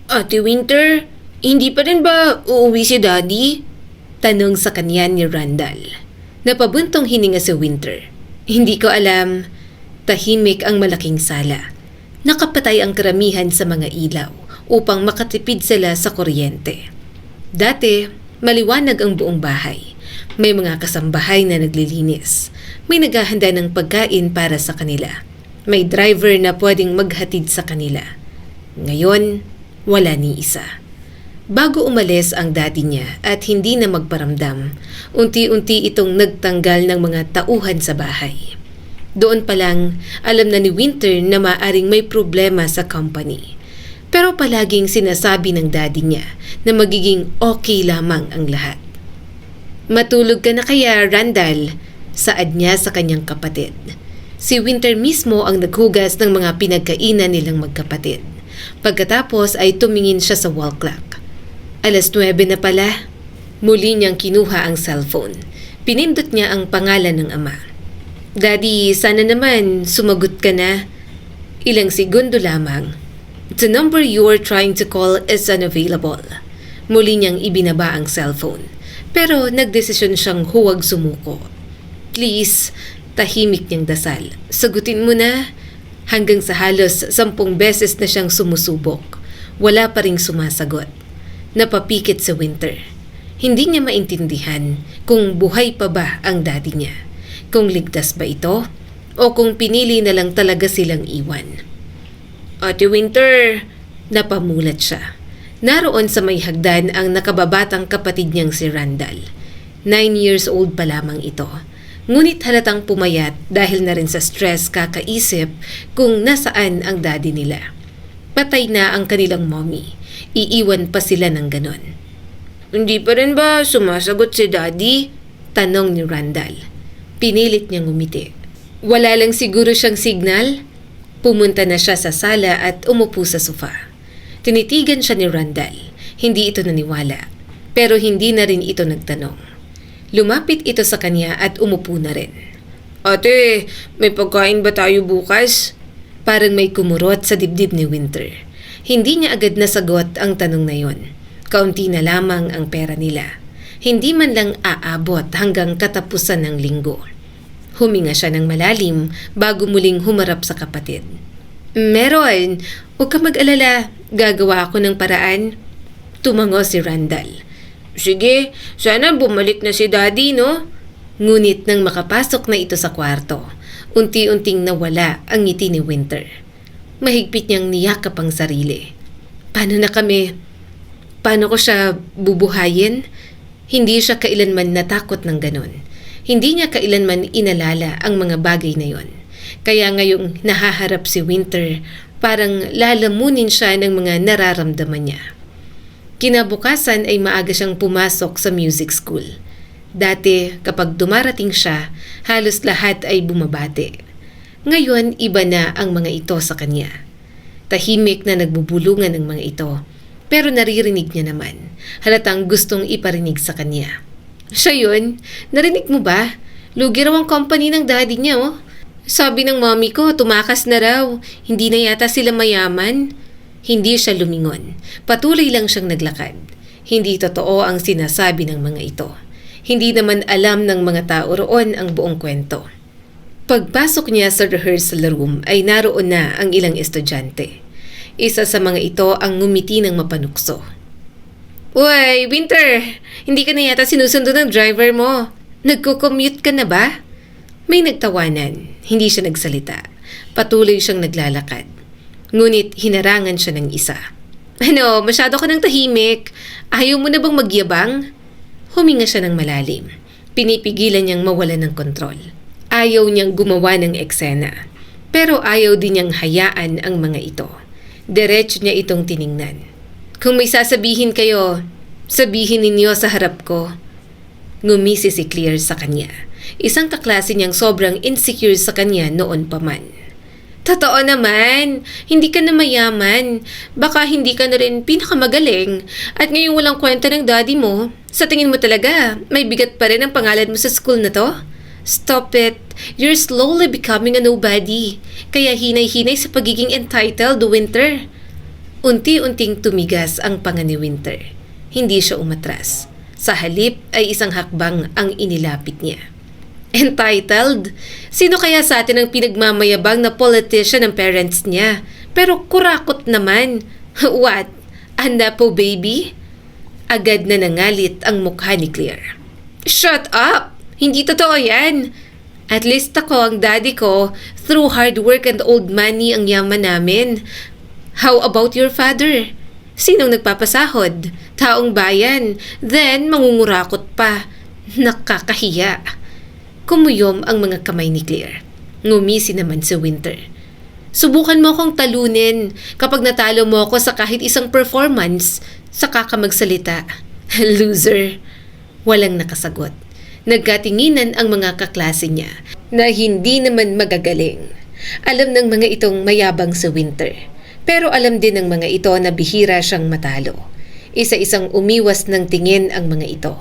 Ate Winter, hindi pa rin ba uuwi si Daddy? Tanong sa kanya ni Randall. Napabuntong hininga si Winter. Hindi ko alam. Tahimik ang malaking sala. Nakapatay ang karamihan sa mga ilaw upang makatipid sila sa kuryente. Dati, maliwanag ang buong bahay. May mga kasambahay na naglilinis. May naghahanda ng pagkain para sa kanila. May driver na pwedeng maghatid sa kanila. Ngayon, wala ni isa. Bago umalis ang daddy niya at hindi na magparamdam, unti-unti itong nagtanggal ng mga tauhan sa bahay. Doon pa lang, alam na ni Winter na maaring may problema sa company. Pero palaging sinasabi ng daddy niya na magiging okay lamang ang lahat. Matulog ka na kaya, Randall? Saad niya sa kanyang kapatid. Si Winter mismo ang naghugas ng mga pinagkainan nilang magkapatid. Pagkatapos ay tumingin siya sa wall clock. 9:00 na pala. Muli niyang kinuha ang cellphone. Pinindot niya ang pangalan ng ama. Daddy, sana naman sumagot ka na. Ilang segundo lamang. The number you are trying to call is unavailable. Muli niyang ibinaba ang cellphone. Pero nagdesisyon siyang huwag sumuko. Please, tahimik niyang dasal. Sagutin mo na. Hanggang sa halos 10 beses na siyang sumusubok. Wala pa ring sumasagot. Napapikit sa Winter. Hindi niya maintindihan kung buhay pa ba ang daddy niya. Kung ligtas ba ito o kung pinili na lang talaga silang iwan. Ate Winter, napamulat siya. Naroon sa may hagdan ang nakababatang kapatid niyang si Randall. 9 years old pa lamang ito. Ngunit halatang pumayat dahil na rin sa stress kakaisip kung nasaan ang daddy nila. Patay na ang kanilang mommy. Iiwan pa sila ng ganon. Hindi pa rin ba sumasagot si daddy? Tanong ni Randall. Pinilit niyang ngumiti. Wala lang siguro siyang signal? Pumunta na siya sa sala at umupo sa sofa. Tinitigan siya ni Randall. Hindi ito naniwala. Pero hindi na rin ito nagtanong. Lumapit ito sa kanya at umupo na rin. Ate, may pagkain ba tayo bukas? Parang may kumurot sa dibdib ni Winter. Hindi niya agad nasagot ang tanong na yon. Kaunti na lamang ang pera nila. Hindi man lang aabot hanggang katapusan ng linggo. Huminga siya ng malalim bago muling humarap sa kapatid. Meron, huwag ka mag-alala. Gagawa ako ng paraan. Tumango si Randall. Sige, sana bumalik na si daddy, no? Ngunit nang makapasok na ito sa kwarto, unti-unting nawala ang ngiti ni Winter. Mahigpit niyang niyakap ang sarili. Paano na kami? Paano ko siya bubuhayin? Hindi siya kailanman natakot ng ganon. Hindi niya kailanman inalala ang mga bagay na yon. Kaya ngayong nahaharap si Winter, parang lalamunin siya ng mga nararamdaman niya. Kinabukasan ay maaga siyang pumasok sa music school. Dati, kapag dumarating siya, halos lahat ay bumabati. Ngayon, iba na ang mga ito sa kanya. Tahimik na nagbubulungan ang mga ito. Pero naririnig niya naman. Halatang gustong iparinig sa kanya. Siya yun? Narinig mo ba? Lugi raw ang company ng daddy niya, oh. Sabi ng mommy ko, tumakas na raw. Hindi na yata sila mayaman. Hindi siya lumingon. Patuloy lang siyang naglakad. Hindi totoo ang sinasabi ng mga ito. Hindi naman alam ng mga tao roon ang buong kwento. Pagpasok niya sa rehearsal room ay naroon na ang ilang estudyante. Isa sa mga ito ang ngumiti ng mapanukso. Uy, Winter! Hindi ka na yata sinusundo ng driver mo. Nagko-commute ka na ba? May nagtawanan. Hindi siya nagsalita. Patuloy siyang naglalakad. Ngunit hinarangan siya ng isa. Ano, masyado ka ng tahimik. Ayaw mo na bang magyabang? Huminga siya ng malalim. Pinipigilan niyang mawalan ng kontrol. Ayaw niyang gumawa ng eksena. Pero ayaw din niyang hayaan ang mga ito. Diretso niya itong tiningnan. Kung may sasabihin kayo, sabihin ninyo sa harap ko. Ngumisi si Claire sa kanya. Isang kaklase niyang sobrang insecure sa kanya noon pa man. Totoo naman, hindi ka na mayaman. Baka hindi ka na rin pinakamagaling. At ngayong walang kwenta ng daddy mo, sa tingin mo talaga, may bigat pa rin ang pangalan mo sa school na to? Stop it. You're slowly becoming a nobody. Kaya hinay-hinay sa pagiging entitled, Winter. Unti-unting tumigas ang panga ni Winter. Hindi siya umatras. Sa halip ay isang hakbang ang inilapit niya. Entitled? Sino kaya sa atin ang pinagmamayabang na politician ng parents niya? Pero kurakot naman. What? Anda po, baby? Agad na nangalit ang mukha ni Claire. Shut up! Hindi totoo yan! At least ako, ang daddy ko, through hard work and old money ang yaman namin. How about your father? Sinong nagpapasahod? Taong bayan. Then, mangungurakot pa. Nakakahiya. Kumuyom ang mga kamay ni Claire. Ngumisi naman si Winter. Subukan mo akong talunin kapag natalo mo ako sa kahit isang performance, saka ka magsalita. Loser. Walang nakasagot. Nagkatinginan ang mga kaklase niya na hindi naman magagaling. Alam ng mga itong mayabang sa Winter. Pero alam din ng mga ito na bihira siyang matalo. Isa-isang umiwas ng tingin ang mga ito.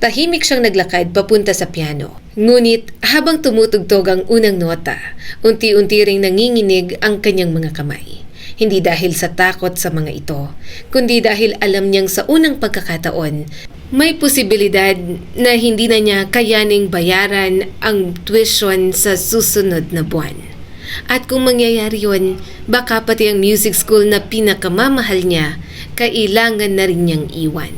Tahimik siyang naglakad papunta sa piano. Ngunit habang tumutugtog ang unang nota, unti-unti ring nanginginig ang kanyang mga kamay. Hindi dahil sa takot sa mga ito, kundi dahil alam niyang sa unang pagkakataon, may posibilidad na hindi na niya kayaning bayaran ang tuition sa susunod na buwan. At kung mangyayari yun, baka pati ang music school na pinakamamahal niya, kailangan na rin niyang iwan.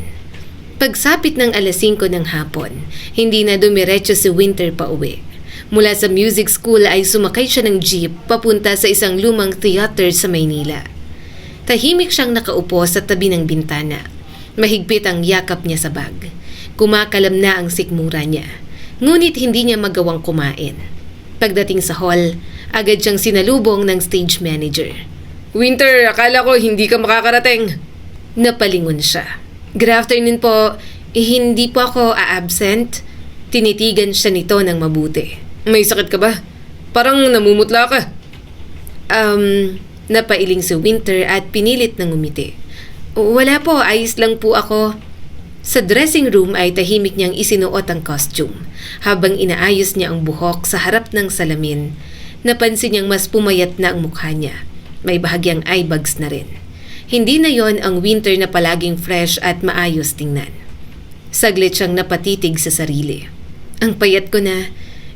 Pagsapit ng 5:00 ng hapon, hindi na dumiretso si Winter pa uwi. Mula sa music school ay sumakay siya ng jeep papunta sa isang lumang theater sa Maynila. Tahimik siyang nakaupo sa tabi ng bintana. Mahigpit ang yakap niya sa bag. Kumakalam na ang sikmura niya. Ngunit hindi niya magawang kumain. Pagdating sa hall, agad siyang sinalubong ng stage manager. Winter, akala ko hindi ka makakarating. Napalingon siya. Good afternoon po. Hindi po ako a-absent. Tinitigan siya nito ng mabuti. May sakit ka ba? Parang namumutla ka. Napailing si Winter at pinilit ng ngumiti. Wala po, ayos lang po ako. Sa dressing room ay tahimik niyang isinuot ang costume. Habang inaayos niya ang buhok sa harap ng salamin, napansin niyang mas pumayat na ang mukha niya. May bahagyang eye bags na rin. Hindi na yon ang Winter na palaging fresh at maayos tingnan. Saglit siyang napatitig sa sarili. Ang payat ko na,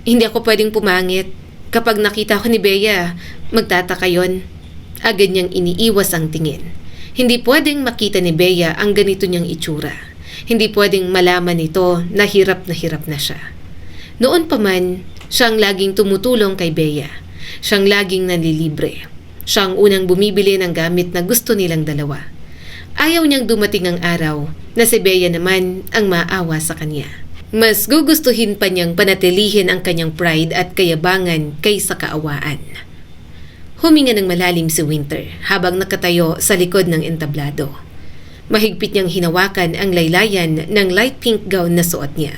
hindi ako pwedeng pumangit. Kapag nakita ko ni Bea, magtataka yon. Agad niyang iniiwas ang tingin. Hindi pwedeng makita ni Bea ang ganito niyang itsura. Hindi pwedeng malaman nito na hirap na siya. Noon pa man, siyang laging tumutulong kay Bea. Siyang laging nanlilibre. Siyang unang bumibili ng gamit na gusto nilang dalawa. Ayaw niyang dumating ang araw na si Bea naman ang maawa sa kanya. Mas gugustuhin pa niyang panatilihin ang kanyang pride at kayabangan kaysa kaawaan. Huminga ng malalim si Winter habang nakatayo sa likod ng entablado. Mahigpit niyang hinawakan ang laylayan ng light pink gown na suot niya.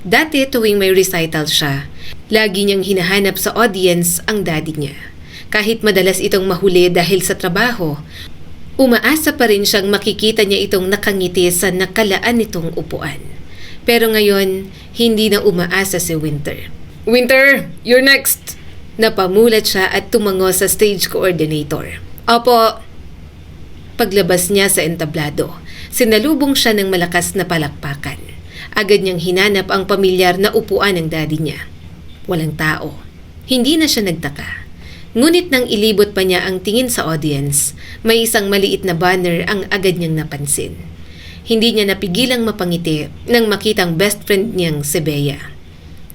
Dati tuwing may recital siya, lagi niyang hinahanap sa audience ang daddy niya. Kahit madalas itong mahuli dahil sa trabaho, umaasa pa rin siyang makikita niya itong nakangiti sa nakalaan nitong upuan. Pero ngayon, hindi na umaasa si Winter. Winter, you're next! Napamulat siya at tumango sa stage coordinator. Opo. Paglabas niya sa entablado, sinalubong siya ng malakas na palakpakan. Agad niyang hinanap ang pamilyar na upuan ng daddy niya. Walang tao. Hindi na siya nagtaka. Ngunit nang ilibot pa niya ang tingin sa audience, may isang maliit na banner ang agad niyang napansin. Hindi niya napigilang mapangiti nang makitang best friend niyang si Bea.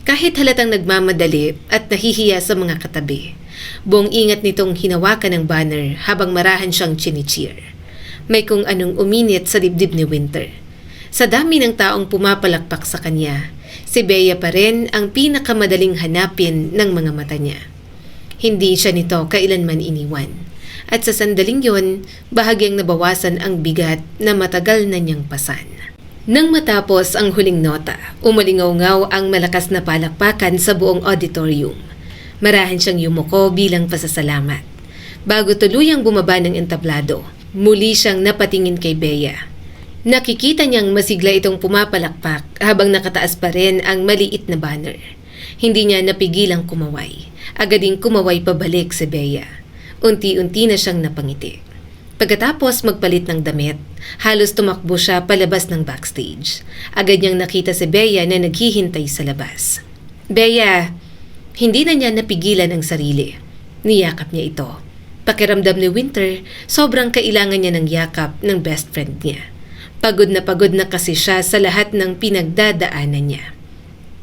Kahit halatang nagmamadali at nahihiya sa mga katabi, buong ingat nitong hinawakan ang banner habang marahan siyang chinicheer. May kung anong uminit sa dibdib ni Winter. Sa dami ng taong pumapalakpak sa kanya, si Bea pa rin ang pinakamadaling hanapin ng mga mata niya. Hindi siya nito kailanman iniwan. At sa sandaling yon, bahagyang nabawasan ang bigat na matagal na niyang pasan. Nang matapos ang huling nota, umalingaw-ngaw ang malakas na palakpakan sa buong auditorium. Marahan siyang yumuko bilang pasasalamat. Bago tuluyang bumaba ng entablado, muli siyang napatingin kay Bea. Nakikita niyang masigla itong pumapalakpak habang nakataas pa rin ang maliit na banner. Hindi niya napigilang kumaway. Agading kumaway pabalik si Bea. Unti-unti na siyang napangiti. Pagkatapos magpalit ng damit, halos tumakbo siya palabas ng backstage. Agad niyang nakita si Bea na naghihintay sa labas. Bea, hindi na niya napigilan ang sarili. Niyakap niya ito. Pakiramdam ni Winter, sobrang kailangan niya ng yakap ng best friend niya. Pagod na kasi siya sa lahat ng pinagdadaanan niya.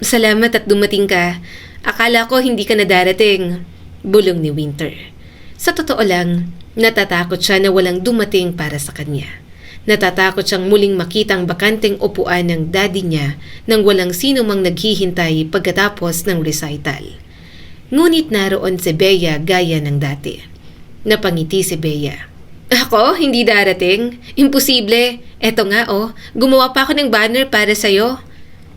Salamat at dumating ka. Akala ko hindi ka na darating. Bulong ni Winter. Sa totoo lang, natatakot siya na walang dumating para sa kanya. Natatakot siyang muling makita ang bakanteng upuan ng daddy niya nang walang sino mang naghihintay pagkatapos ng recital. Ngunit naroon si Bea gaya ng dati. Napangiti si Bea. Ako? Hindi darating? Imposible. Eto nga gumawa pa ako ng banner para sa'yo.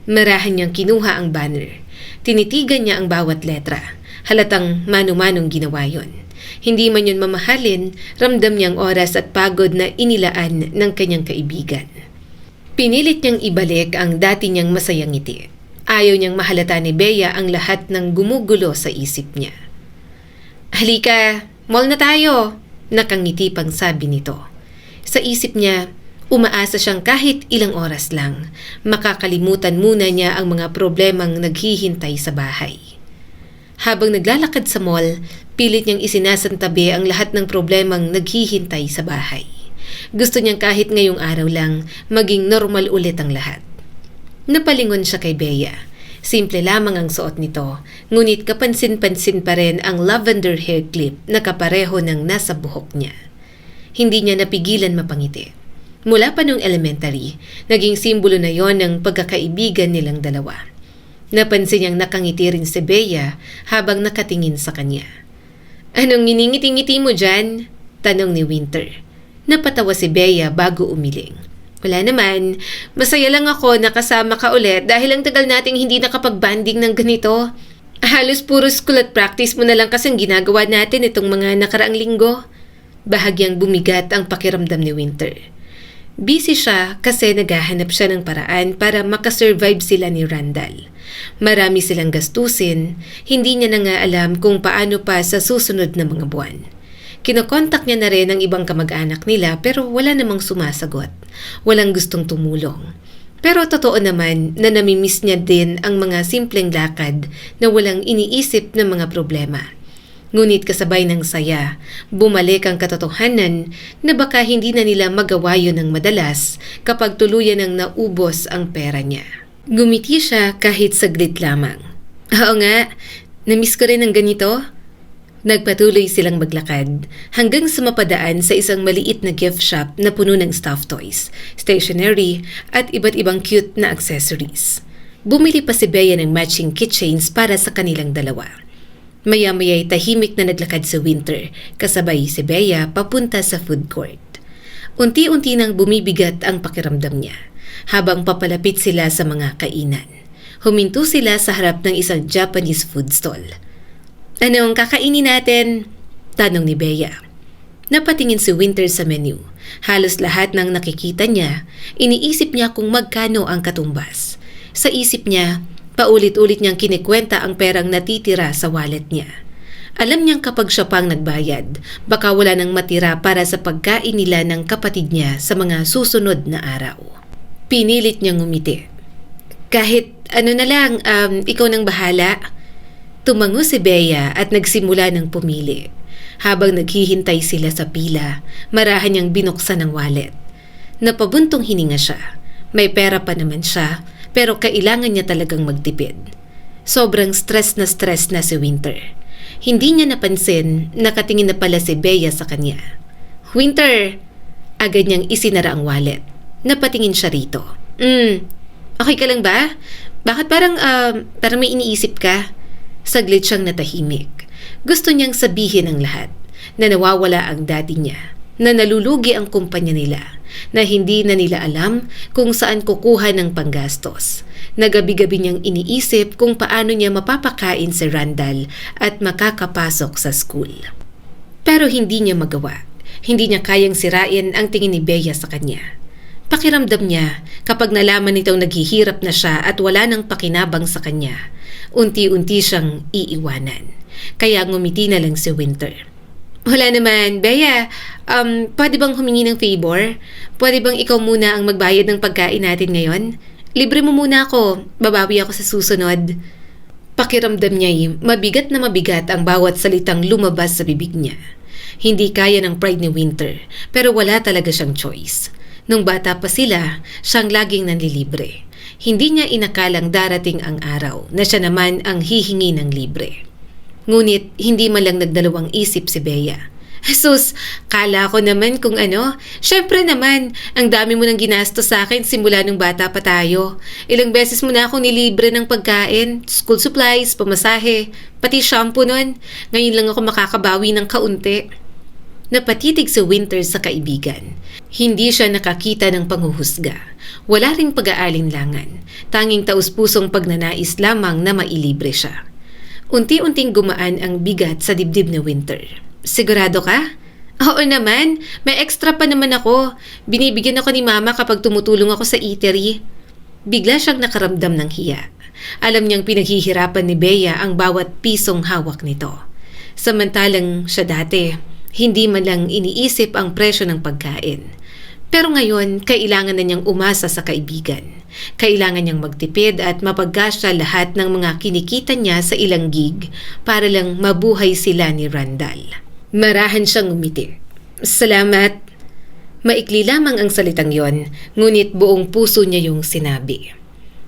Marahan niyang kinuha ang banner. Tinitigan niya ang bawat letra. Halatang mano-manong ginawa yon. Hindi man yun mamahalin, ramdam niyang oras at pagod na inilaan ng kanyang kaibigan. Pinilit niyang ibalik ang dati niyang masayang ngiti. Ayaw niyang mahalata ni Bea ang lahat ng gumugulo sa isip niya. Halika, mall na tayo, nakangiti pang sabi nito. Sa isip niya, umaasa siyang kahit ilang oras lang, makakalimutan muna niya ang mga problemang naghihintay sa bahay. Habang naglalakad sa mall, pilit niyang isinasantabi ang lahat ng problemang naghihintay sa bahay. Gusto niyang kahit ngayong araw lang, maging normal ulit ang lahat. Napalingon siya kay Bea. Simple lamang ang suot nito, ngunit kapansin-pansin pa rin ang lavender hair clip na kapareho ng nasa buhok niya. Hindi niya napigilan mapangiti. Mula pa nung elementary, naging simbolo na yon ng pagkakaibigan nilang dalawa. Napansin niyang nakangiti rin si Bea habang nakatingin sa kanya. Anong nginingiti-ngiti mo dyan? Tanong ni Winter. Napatawa si Bea bago umiling. Wala naman, masaya lang ako na kasama ka ulit dahil ang tagal nating hindi nakapag-banding ng ganito. Halos puro school at practice mo na lang kasing ginagawa natin itong mga nakaraang linggo. Bahagyang bumigat ang pakiramdam ni Winter. Busy siya kasi naghahanap siya ng paraan para makasurvive sila ni Randall. Marami silang gastusin, hindi niya na nga alam kung paano pa sa susunod na mga buwan. Kinokontak niya na rin ang ibang kamag-anak nila pero wala namang sumasagot. Walang gustong tumulong. Pero totoo naman na namimiss niya din ang mga simpleng lakad na walang iniisip ng mga problema. Ngunit kasabay ng saya, bumalik ang katotohanan na baka hindi na nila magawa yun ng madalas kapag tuluyan ng naubos ang pera niya. Gumiti siya kahit saglit lamang. Oo nga, namiss ko rin ang ganito. Nagpatuloy silang maglakad hanggang sa mapadaan sa isang maliit na gift shop na puno ng stuffed toys, stationery at iba't ibang cute na accessories. Bumili pa si Bea ng matching keychains para sa kanilang dalawa. Maya-maya'y tahimik na naglakad si Winter kasabay si Bea papunta sa food court. Unti-unti nang bumibigat ang pakiramdam niya habang papalapit sila sa mga kainan. Huminto sila sa harap ng isang Japanese food stall. Anong kakainin natin? Tanong ni Bea. Napatingin si Winter sa menu. Halos lahat ng nakikita niya, iniisip niya kung magkano ang katumbas. Sa isip niya, paulit-ulit niyang kinikwenta ang perang natitira sa wallet niya. Alam niyang kapag siya pang nagbayad, baka wala nang matira para sa pagkain nila ng kapatid niya sa mga susunod na araw. Pinilit niyang ngumiti. Kahit ano na lang, ikaw nang bahala. Tumango si Bea at nagsimula ng pumili. Habang naghihintay sila sa pila, marahan niyang binuksan ang wallet. Napabuntong hininga siya. May pera pa naman siya, pero kailangan niya talagang magtipid. Sobrang stress na si Winter. Hindi niya napansin, nakatingin na pala si Bea sa kanya. Winter! Agad niyang isinara ang wallet. Napatingin siya rito. Okay ka lang ba? Bakit parang may iniisip ka? Saglit siyang natahimik. Gusto niyang sabihin ang lahat, na nawawala ang daddy niya, na nalulugi ang kumpanya nila, na hindi na nila alam kung saan kukuha ng panggastos. Na gabi-gabi niyang iniisip kung paano niya mapapakain si Randall at makakapasok sa school. Pero hindi niya magawa. Hindi niya kayang sirain ang tingin ni Bea sa kanya. Pakiramdam niya kapag nalaman nitong naghihirap na siya at wala nang pakinabang sa kanya, unti-unti siyang iiwanan. Kaya ngumiti na lang si Winter. Wala naman. Bea, pwede bang humingi ng favor? Pwede bang ikaw muna ang magbayad ng pagkain natin ngayon? Libre mo muna ako. Babawi ako sa susunod. Pakiramdam niya'y mabigat na mabigat ang bawat salitang lumabas sa bibig niya. Hindi kaya ng pride ni Winter, pero wala talaga siyang choice. Nung bata pa sila, siyang laging nanlilibre. Hindi niya inakalang darating ang araw na siya naman ang hihingi ng libre. Ngunit hindi man lang nagdalawang isip si Bea. Jesus, kala ko naman kung ano. Syempre naman, ang dami mo nang ginastos sa akin simula nung bata pa tayo. Ilang beses mo na akong nilibre ng pagkain, school supplies, pamasahe, pati shampoo nun. Ngayon lang ako makakabawi ng kaunti. Napatitig si Winter sa kaibigan. Hindi siya nakakita ng panghuhusga. Wala ring pag-aalinlangan. Tanging taus-pusong pagnanais lamang na mailibre siya. Unti-unting gumaan ang bigat sa dibdib ni Winter. Sigurado ka? Oo naman, may extra pa naman ako. Binibigyan ako ni Mama kapag tumutulong ako sa eatery. Bigla siyang nakaramdam ng hiya. Alam niyang pinaghihirapan ni Bea ang bawat pisong hawak nito. Samantalang siya dati, hindi man lang iniisip ang presyo ng pagkain. Pero ngayon, kailangan na niyang umasa sa kaibigan. Kailangan niyang magtipid at mapagkasya lahat ng mga kinikita niya sa ilang gig para lang mabuhay sila ni Randall. Marahan siyang umiti. Salamat. Maikli lamang ang salitang yon, ngunit buong puso niya yung sinabi.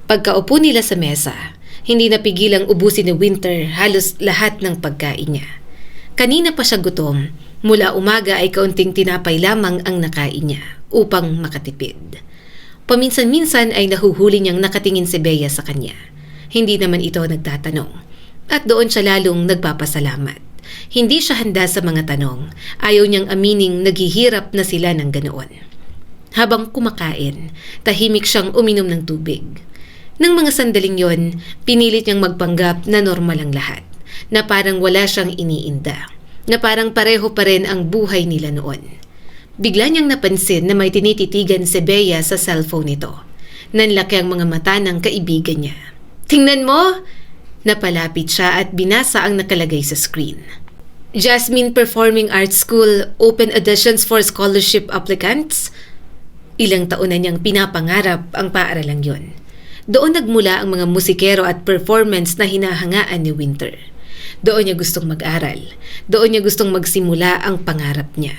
Pagkaupo nila sa mesa, hindi napigilang ubusin ni Winter halos lahat ng pagkain niya. Kanina pa siya gutom, mula umaga ay kaunting tinapay lamang ang nakain niya upang makatipid. Paminsan-minsan ay nahuhuli niyang nakatingin si Bea sa kanya. Hindi naman ito nagtatanong. At doon siya lalong nagpapasalamat. Hindi siya handa sa mga tanong. Ayaw niyang amining naghihirap na sila ng ganoon. Habang kumakain, tahimik siyang uminom ng tubig. Nang mga sandaling yon, pinilit niyang magpanggap na normal ang lahat. Na parang wala siyang iniinda. Na parang pareho pa rin ang buhay nila noon. Bigla niyang napansin na may tinititigan si Bea sa cellphone nito. Nanlaki ang mga mata ng kaibigan niya. Tingnan mo! Napalapit siya at binasa ang nakalagay sa screen. Jasmine Performing Arts School open auditions for scholarship applicants. Ilang taon na niyang pinapangarap ang paaralang yon. Doon nagmula ang mga musikero at performance na hinahangaan ni Winter. Doon niya gustong mag-aral. Doon niya gustong magsimula ang pangarap niya.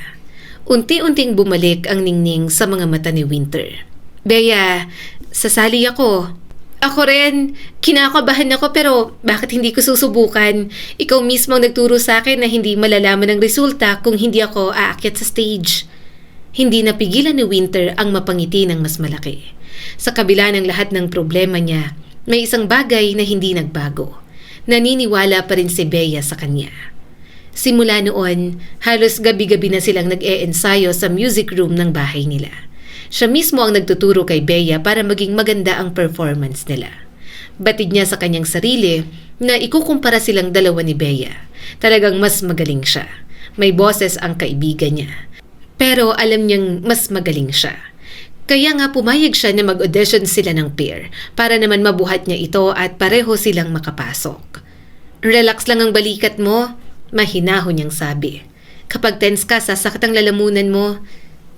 Unti-unting bumalik ang ningning sa mga mata ni Winter. Bea, sasali ako. Ako rin, kinakabahan ako pero bakit hindi ko susubukan? Ikaw mismo ang nagturo sa akin na hindi malalaman ang resulta kung hindi ako aakyat sa stage. Hindi napigilan ni Winter ang mapangiti ng mas malaki. Sa kabila ng lahat ng problema niya, may isang bagay na hindi nagbago. Naniniwala pa rin si Bea sa kanya. Simula noon, halos gabi-gabi na silang nag-e-ensayo sa music room ng bahay nila. Siya mismo ang nagtuturo kay Bea para maging maganda ang performance nila. Batid niya sa kanyang sarili na ikukumpara silang dalawa ni Bea. Talagang mas magaling siya. May boses ang kaibigan niya. Pero alam niyang mas magaling siya. Kaya nga pumayag siya na mag-audition sila ng pair para naman mabuhat niya ito at pareho silang makapasok. Relax lang ang balikat mo, mahinahon niyang sabi. Kapag tense ka, sasakit ang lalamunan mo.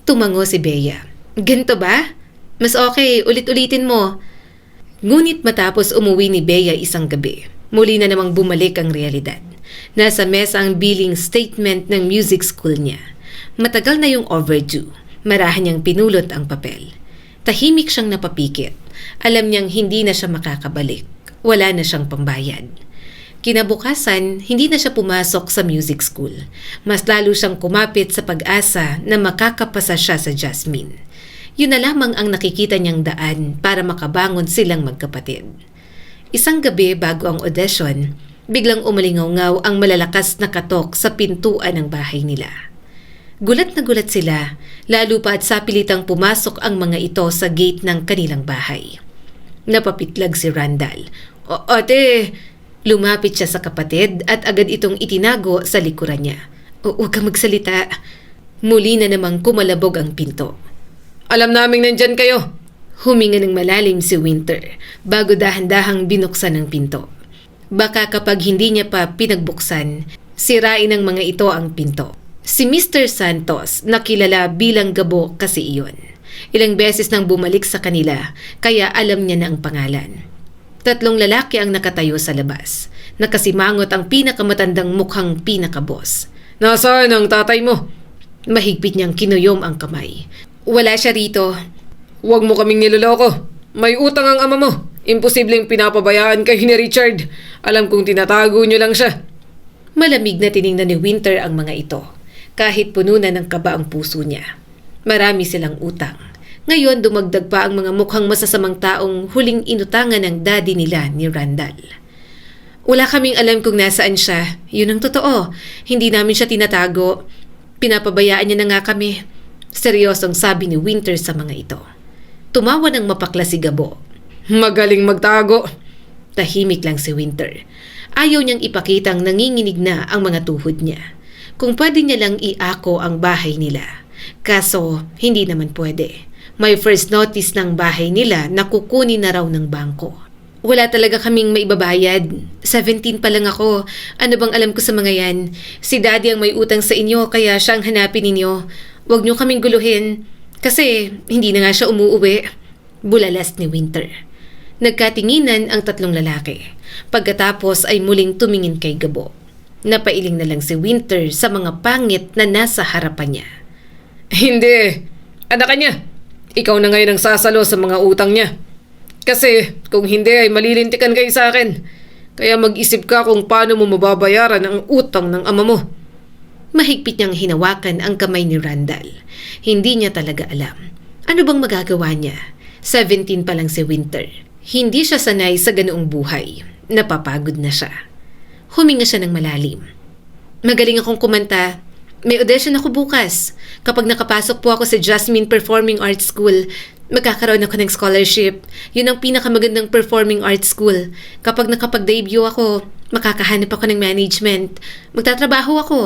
Tumango si Bea. Ganito ba? Mas okay, ulit-ulitin mo. Ngunit matapos umuwi ni Bea isang gabi, muli na namang bumalik ang realidad. Nasa mesa ang billing statement ng music school niya. Matagal na yung overdue. Marahan niyang pinulot ang papel. Tahimik siyang napapikit. Alam niyang hindi na siya makakabalik. Wala na siyang pambayad. Kinabukasan, hindi na siya pumasok sa music school. Mas lalo siyang kumapit sa pag-asa na makakapasa siya sa Jasmine. Yun na lamang ang nakikita niyang daan para makabangon silang magkapatid. Isang gabi bago ang audition, biglang umalingaw-ngaw ang malalakas na katok sa pintuan ng bahay nila. Gulat na gulat sila, lalo pa at sapilitang pumasok ang mga ito sa gate ng kanilang bahay. Napapitlag si Randall. Ate! Lumapit siya sa kapatid at agad itong itinago sa likuran niya. Huwag kang magsalita. Muli na namang kumalabog ang pinto. Alam naming nandyan kayo. Huminga ng malalim si Winter bago dahan-dahang binuksan ang pinto. Baka kapag hindi niya pa pinagbuksan, sirain ng mga ito ang pinto. Si Mr. Santos na kilala bilang Gabo kasi iyon. Ilang beses nang bumalik sa kanila kaya alam niya na ang pangalan. 3 lalaki ang nakatayo sa labas. Nakasimangot ang pinakamatandang mukhang pinakaboss. "Nasaan ang tatay mo?" Mahigpit niyang kinuyom ang kamay. "Wala siya rito." "Huwag mo kaming niloloko. May utang ang ama mo. Imposibleng pinapabayaan kayo ni Richard. Alam kong tinatago niyo lang siya." Malamig na tiningnan ni Winter ang mga ito. Kahit puno na ng kaba ang puso niya. Marami silang utang. Ngayon dumagdag pa ang mga mukhang masasamang taong huling inutangan ng daddy nila ni Randall. "Wala kaming alam kung nasaan siya. Yun ang totoo. Hindi namin siya tinatago. Pinapabayaan niya na nga kami." Seryosong sabi ni Winter sa mga ito. Tumawa ng mapakla si Gabo. "Magaling magtago." Tahimik lang si Winter. Ayaw niyang ipakitang nanginginig na ang mga tuhod niya. Kung pwede niya lang iako ang bahay nila. Kaso, hindi naman pwede. May first notice ng bahay nila na kukunin na raw ng bangko. "Wala talaga kaming maibabayad. 17 pa lang ako. Ano bang alam ko sa mga yan? Si daddy ang may utang sa inyo kaya siya ang hanapin ninyo. Huwag niyo kaming guluhin. Kasi hindi na nga siya umuuwi." Bulalas ni Winter. Nagkatinginan ang 3 lalaki. Pagkatapos ay muling tumingin kay Gabo. Napailing na lang si Winter sa mga pangit na nasa harapan niya. "Hindi. Anak niya. Ikaw na ngayon ang sasalo sa mga utang niya. Kasi kung hindi ay malilintikan kayo sa akin. Kaya mag-isip ka kung paano mo mababayaran ang utang ng ama mo." Mahigpit niyang hinawakan ang kamay ni Randall. Hindi niya talaga alam. Ano bang magagawa niya? 17 pa lang si Winter. Hindi siya sanay sa ganoong buhay. Napapagod na siya. Huminga siya ng malalim. "Magaling akong kumanta. May audition ako bukas. Kapag nakapasok po ako sa Jasmine Performing Arts School, magkakaroon ako ng scholarship. Yun ang pinakamagandang performing arts school. Kapag nakapag-debut ako, makakahanap ako ng management. Magtatrabaho ako.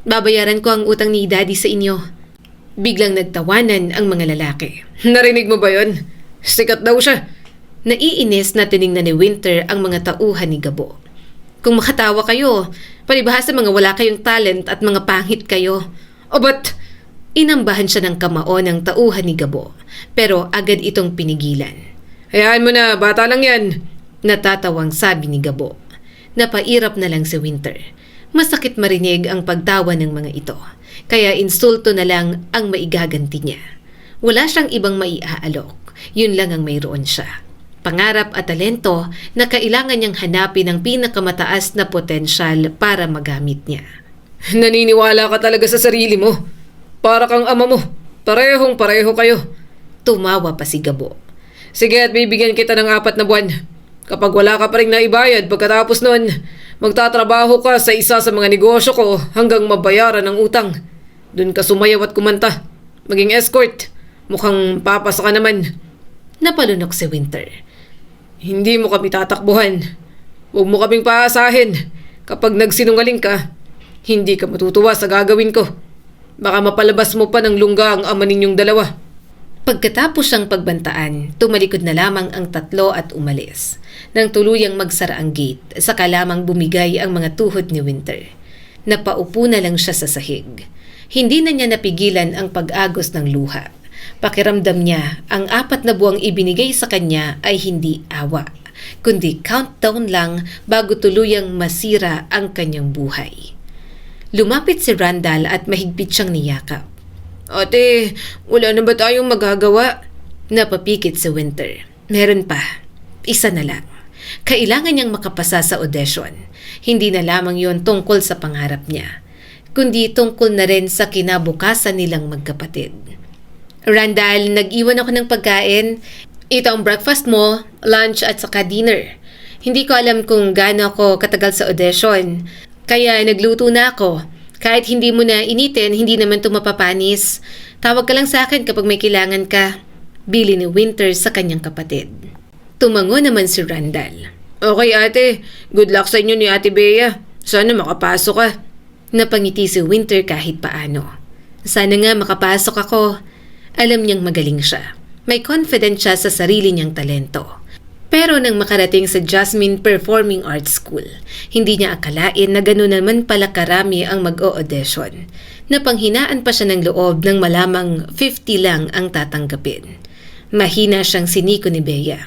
Babayaran ko ang utang ni daddy sa inyo." Biglang nagtawanan ang mga lalaki. "Narinig mo ba yun? Sikat daw siya." Naiinis na tiningnan ni Winter ang mga tauhan ni Gabo. "Kung makatawa kayo, palibhasa mga wala kayong talent at mga pangit kayo." "O ba't?" Inambahan siya ng kamao ng tauhan ni Gabo, pero agad itong pinigilan. "Hayaan mo na, bata lang yan." Natatawang sabi ni Gabo. Napairap na lang si Winter. Masakit marinig ang pagtawa ng mga ito, kaya insulto na lang ang maigaganti niya. Wala siyang ibang maiaalok, yun lang ang mayroon siya. Pangarap at talento na kailangan niyang hanapin ang pinakamataas na potensyal para magamit niya. "Naniniwala ka talaga sa sarili mo. Para kang ama mo. Parehong-pareho kayo." Tumawa pa si Gabo. "Sige at bibigyan kita ng 4 na buwan. Kapag wala ka pa rin naibayad pagkatapos nun, magtatrabaho ka sa isa sa mga negosyo ko hanggang mabayaran ang utang. Doon ka sumayaw at kumanta. Maging escort. Mukhang papasa ka naman." Napalunok si Winter. "Hindi mo kami tatakbuhan. Huwag mo kaming paasahin. Kapag nagsinungaling ka, hindi ka matutuwa sa gagawin ko. Baka mapalabas mo pa ng lungga ang ama ninyong dalawa." Pagkatapos siyang pagbantaan, tumalikod na lamang ang 3 at umalis. Nang tuluyang magsara ang gate, saka lamang bumigay ang mga tuhod ni Winter. Napaupo na lang siya sa sahig. Hindi na niya napigilan ang pag-agos ng luha. Pakiramdam niya, ang 4 na buwang ibinigay sa kanya ay hindi awa, kundi countdown lang bago tuluyang masira ang kanyang buhay. Lumapit si Randall at mahigpit siyang niyakap. "Ate, wala na ba tayong magagawa?" Napapikit si Winter. "Meron pa. Isa na lang. Kailangan niyang makapasa sa audition. Hindi na lamang yon tungkol sa pangarap niya, kundi tungkol na rin sa kinabukasan nilang magkapatid." "Randall, nag-iwan ako ng pagkain. Ito ang breakfast mo, lunch at saka dinner. Hindi ko alam kung gaano ako katagal sa audition, kaya nagluto na ako. Kahit hindi mo na initin, hindi naman ito mapapanis. Tawag ka lang sa akin kapag may kailangan ka." Bili ni Winter sa kanyang kapatid. Tumango naman si Randall. "Okay ate, good luck sa inyo ni Ate Bea. Sana makapasok ka." Napangiti si Winter kahit paano. "Sana nga makapasok ako." Alam niyang magaling siya. May confidence siya sa sarili niyang talento. Pero nang makarating sa Jasmine Performing Arts School, hindi niya akalain na gano'n naman pala karami ang mag-o-audition. Napanghinaan pa siya ng loob nang malamang 50 lang ang tatanggapin. Mahina siyang siniko ni Bea.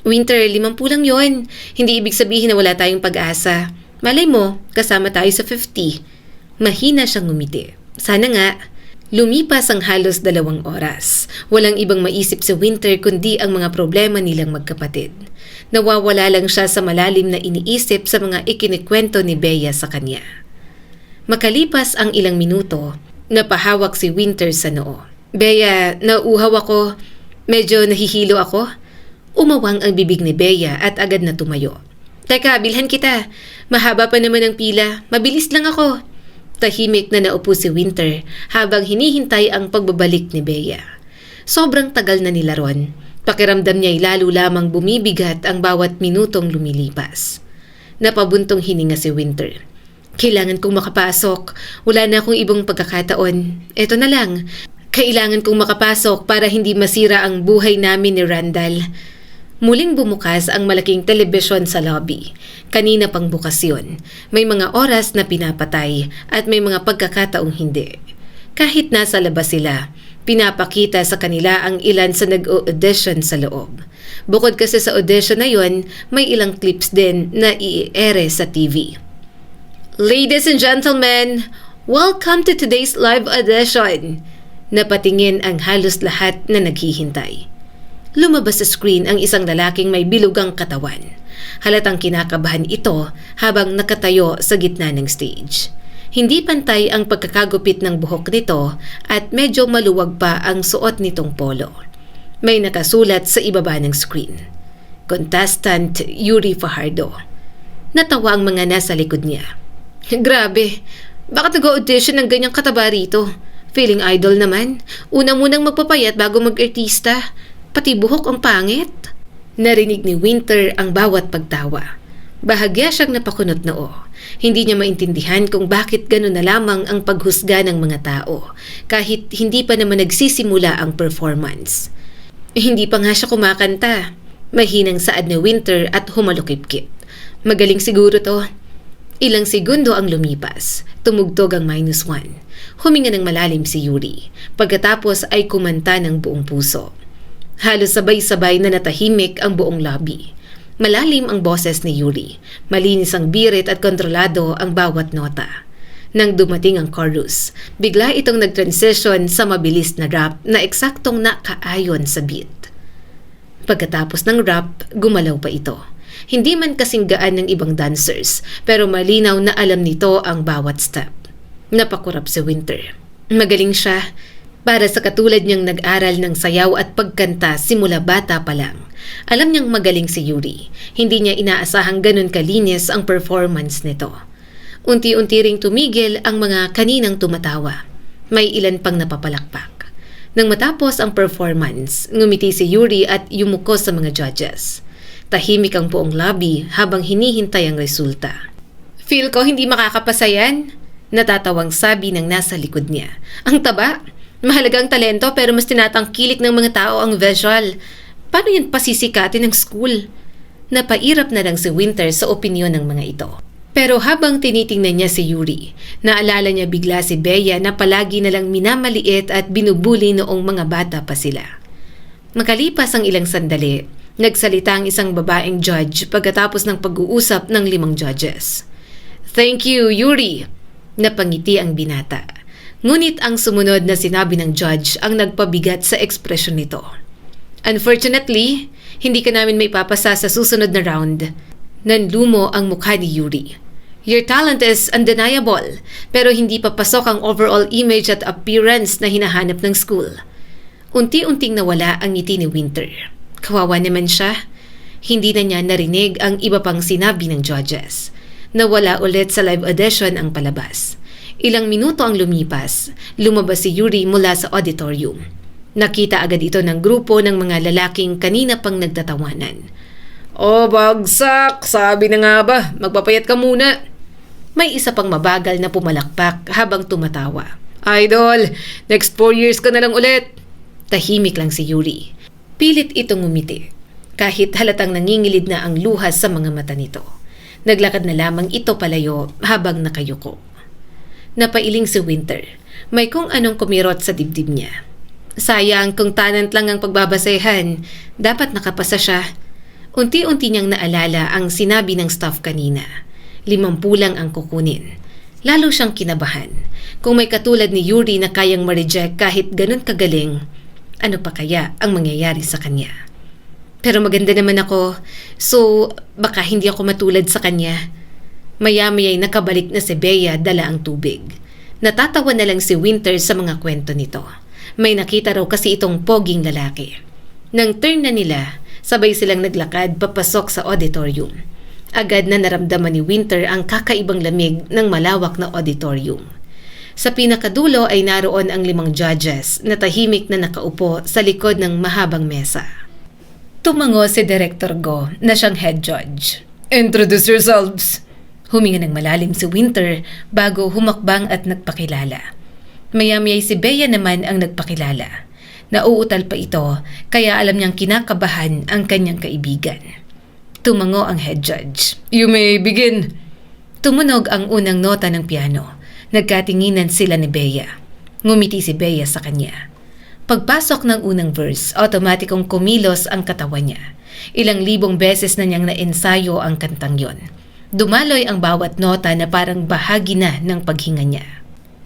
Winter, 50 lang yon. Hindi ibig sabihin na wala tayong pag-asa. Malay mo, kasama tayo sa 50. Mahina siyang ngumiti. Sana nga. Lumipas ang halos 2 oras. Walang ibang maisip si Winter kundi ang mga problema nilang magkapatid. Nawawala lang siya sa malalim na iniisip sa mga ikinikwento ni Bea sa kanya. Makalipas ang ilang minuto, napahawak si Winter sa noo. Bea, nauuhaw ako. Medyo nahihilo ako. Umawang ang bibig ni Bea at agad na tumayo. Teka, bilhan kita. Mahaba pa naman ang pila. Mabilis lang ako. Tahimik na naupo si Winter habang hinihintay ang pagbabalik ni Bea. Sobrang tagal na nila ron. Pakiramdam niya'y lalo lamang bumibigat ang bawat minutong lumilipas. Napabuntong hininga si Winter. Kailangan kong makapasok. Wala na akong ibang pagkakataon. Eto na lang. Kailangan kong makapasok para hindi masira ang buhay namin ni Randall. Muling bumukas ang malaking telebisyon sa lobby. Kanina pang bukas yun. May mga oras na pinapatay at may mga pagkakataong hindi. Kahit nasa labas sila, pinapakita sa kanila ang ilan sa nag-audition sa loob. Bukod kasi sa audition na yun, may ilang clips din na i-ere sa TV. Ladies and gentlemen, welcome to today's live audition. Napatingin ang halos lahat na naghihintay. Lumabas sa screen ang isang lalaking may bilugang katawan. Halatang kinakabahan ito habang nakatayo sa gitna ng stage. Hindi pantay ang pagkakagupit ng buhok nito at medyo maluwag pa ang suot nitong polo. May nakasulat sa ibaba ng screen. Contestant Yuri Fajardo. Natawa ang mga nasa likod niya. Grabe, bakit nag-audition ng ganyang kataba rito? Feeling idol naman. Una munang magpapayat bago mag-artista. Pati buhok ang pangit. Narinig ni Winter ang bawat pagtawa. Bahagya siyang napakunot noo. Hindi niya maintindihan kung bakit gano'n na lamang ang paghusga ng mga tao, kahit hindi pa naman nagsisimula ang performance. Hindi pa nga siya kumakanta. Mahinang saad ni Winter at humalukip-kip. Magaling siguro to. Ilang segundo ang lumipas. Tumugtog ang -1. Huminga ng malalim si Yuri. Pagkatapos ay kumanta ng buong puso. Halos sabay-sabay na natahimik ang buong lobby. Malalim ang boses ni Yuri. Malinis ang birit at kontrolado ang bawat nota. Nang dumating ang chorus, bigla itong nag-transition sa mabilis na rap na eksaktong nakaayon sa beat. Pagkatapos ng rap, gumalaw pa ito. Hindi man kasing gaan ng ibang dancers, pero malinaw na alam nito ang bawat step. Napakurap si Winter. Magaling siya. Para sa katulad niyang nag-aral ng sayaw at pagkanta simula bata pa lang. Alam niyang magaling si Yuri. Hindi niya inaasahang ganun kalinis ang performance nito. Unti-unti ring tumigil ang mga kaninang tumatawa. May ilan pang napapalakpak. Nang matapos ang performance, ngumiti si Yuri at yumuko sa mga judges. Tahimik ang buong lobby habang hinihintay ang resulta. Feel ko hindi makakapasa yan. Natatawang sabi ng nasa likod niya. Ang taba! Mahalagang talento pero mas tinatangkilik ng mga tao ang visual. Paano yan pasisikatin ng school? Napairap na lang si Winter sa opinyon ng mga ito. Pero habang tinitingnan niya si Yuri, naalala niya bigla si Bea na palagi na lang minamaliit at binubuli noong mga bata pa sila. Makalipas ang ilang sandali, nagsalita ang isang babaeng judge pagkatapos ng pag-uusap ng 5 judges. Thank you, Yuri! Napangiti ang binata. Ngunit ang sumunod na sinabi ng judge ang nagpabigat sa ekspresyon nito. Unfortunately, hindi ka namin may papasa sa susunod na round. Nanlumo ang mukha ni Yuri. Your talent is undeniable, pero hindi papasok ang overall image at appearance na hinahanap ng school. Unti-unting nawala ang ngiti ni Winter. Kawawa naman siya. Hindi na niya narinig ang iba pang sinabi ng judges. Nawala ulit sa live audition ang palabas. Ilang minuto ang lumipas, lumabas si Yuri mula sa auditorium. Nakita agad ito ng grupo ng mga lalaking kanina pang nagtatawanan. Oh, bagsak! Sabi na nga ba, magpapayat ka muna. May isa pang mabagal na pumalakpak habang tumatawa. Idol, next 4 years ka na lang ulit. Tahimik lang si Yuri. Pilit itong ngumiti. Kahit halatang nangingilid na ang luha sa mga mata nito. Naglakad na lamang ito palayo habang nakayuko. Napailing si Winter. May kung anong kumirot sa dibdib niya. Sayang kung tanant lang ang pagbabasehan, dapat nakapasa siya. Unti-unti niyang naalala ang sinabi ng staff kanina. 50 lang ang kukunin. Lalo siyang kinabahan. Kung may katulad ni Yuri na kayang ma-reject kahit ganun kagaling, ano pa kaya ang mangyayari sa kanya? Pero maganda naman ako, so baka hindi ako matulad sa kanya. Maya-maya'y nakabalik na si Bea dala ang tubig. Natatawa na lang si Winter sa mga kwento nito. May nakita raw kasi itong poging lalaki. Nang turn na nila, sabay silang naglakad papasok sa auditorium. Agad na naramdaman ni Winter ang kakaibang lamig ng malawak na auditorium. Sa pinakadulo ay naroon ang 5 judges na tahimik na nakaupo sa likod ng mahabang mesa. Tumango si Director Go na siyang head judge. "Introduce yourselves." Huminga ng malalim si Winter bago humakbang at nagpakilala. Maya-maya'y si Bea naman ang nagpakilala. Nauutal pa ito kaya alam niyang kinakabahan ang kanyang kaibigan. Tumango ang head judge. "You may begin." Tumunog ang unang nota ng piano. Nagkatinginan sila ni Bea. Ngumiti si Bea sa kanya. Pagpasok ng unang verse, automatikong kumilos ang katawan niya. Ilang libong beses na niyang naensayo ang kantang yon. Dumaloy ang bawat nota na parang bahagi na ng paghinga niya.